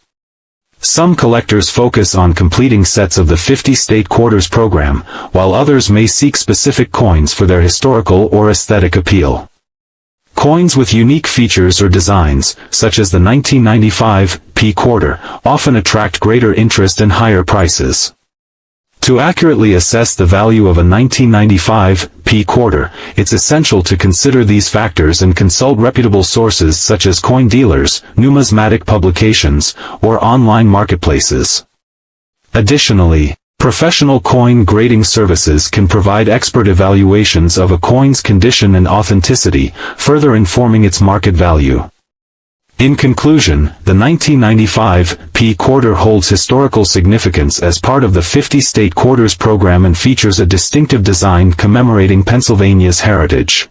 Some collectors focus on completing sets of the 50-state quarters program, while others may seek specific coins for their historical or aesthetic appeal. Coins with unique features or designs, such as the 1995 P quarter, often attract greater interest and higher prices. To accurately assess the value of a 1995 P quarter, it's essential to consider these factors and consult reputable sources such as coin dealers, numismatic publications, or online marketplaces. Additionally, professional coin grading services can provide expert evaluations of a coin's condition and authenticity, further informing its market value. In conclusion, the 1995 P quarter holds historical significance as part of the 50-state quarters program and features a distinctive design commemorating Pennsylvania's heritage.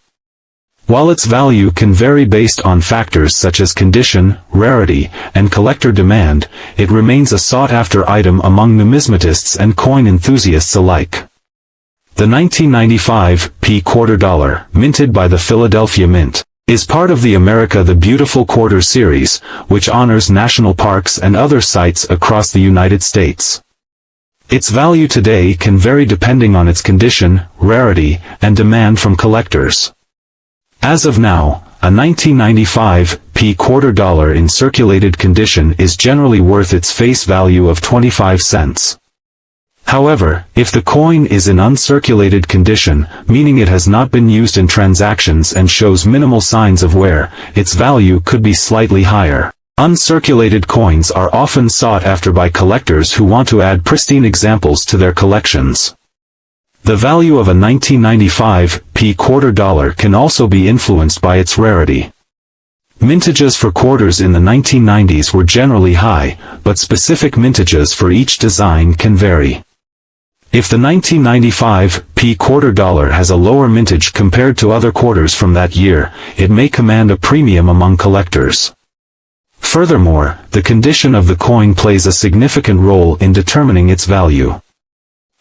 While its value can vary based on factors such as condition, rarity, and collector demand, it remains a sought-after item among numismatists and coin enthusiasts alike. The 1995 P quarter dollar, minted by the Philadelphia Mint, is part of the America the Beautiful Quarter series, which honors national parks and other sites across the United States. Its value today can vary depending on its condition, rarity, and demand from collectors. As of now, a 1995 P quarter dollar in circulated condition is generally worth its face value of 25 cents. However, if the coin is in uncirculated condition, meaning it has not been used in transactions and shows minimal signs of wear, its value could be slightly higher. Uncirculated coins are often sought after by collectors who want to add pristine examples to their collections. The value of a 1995 P quarter dollar can also be influenced by its rarity. Mintages for quarters in the 1990s were generally high, but specific mintages for each design can vary. If the 1995 P quarter dollar has a lower mintage compared to other quarters from that year, it may command a premium among collectors. Furthermore, the condition of the coin plays a significant role in determining its value.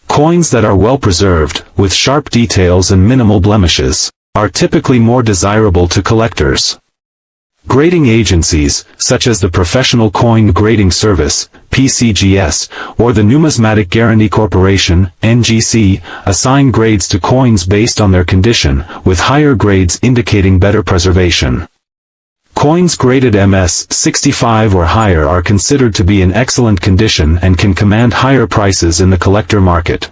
Coins that are well preserved, with sharp details and minimal blemishes, are typically more desirable to collectors. Grading agencies, such as the Professional Coin Grading Service, PCGS, or the Numismatic Guarantee Corporation, NGC, assign grades to coins based on their condition, with higher grades indicating better preservation. Coins graded MS-65 or higher are considered to be in excellent condition and can command higher prices in the collector market.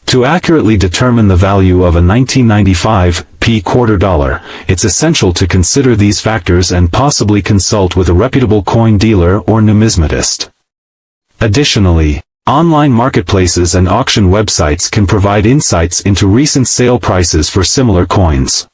To accurately determine the value of a 1995 P quarter dollar, it's essential to consider these factors and possibly consult with a reputable coin dealer or numismatist. Additionally, online marketplaces and auction websites can provide insights into recent sale prices for similar coins.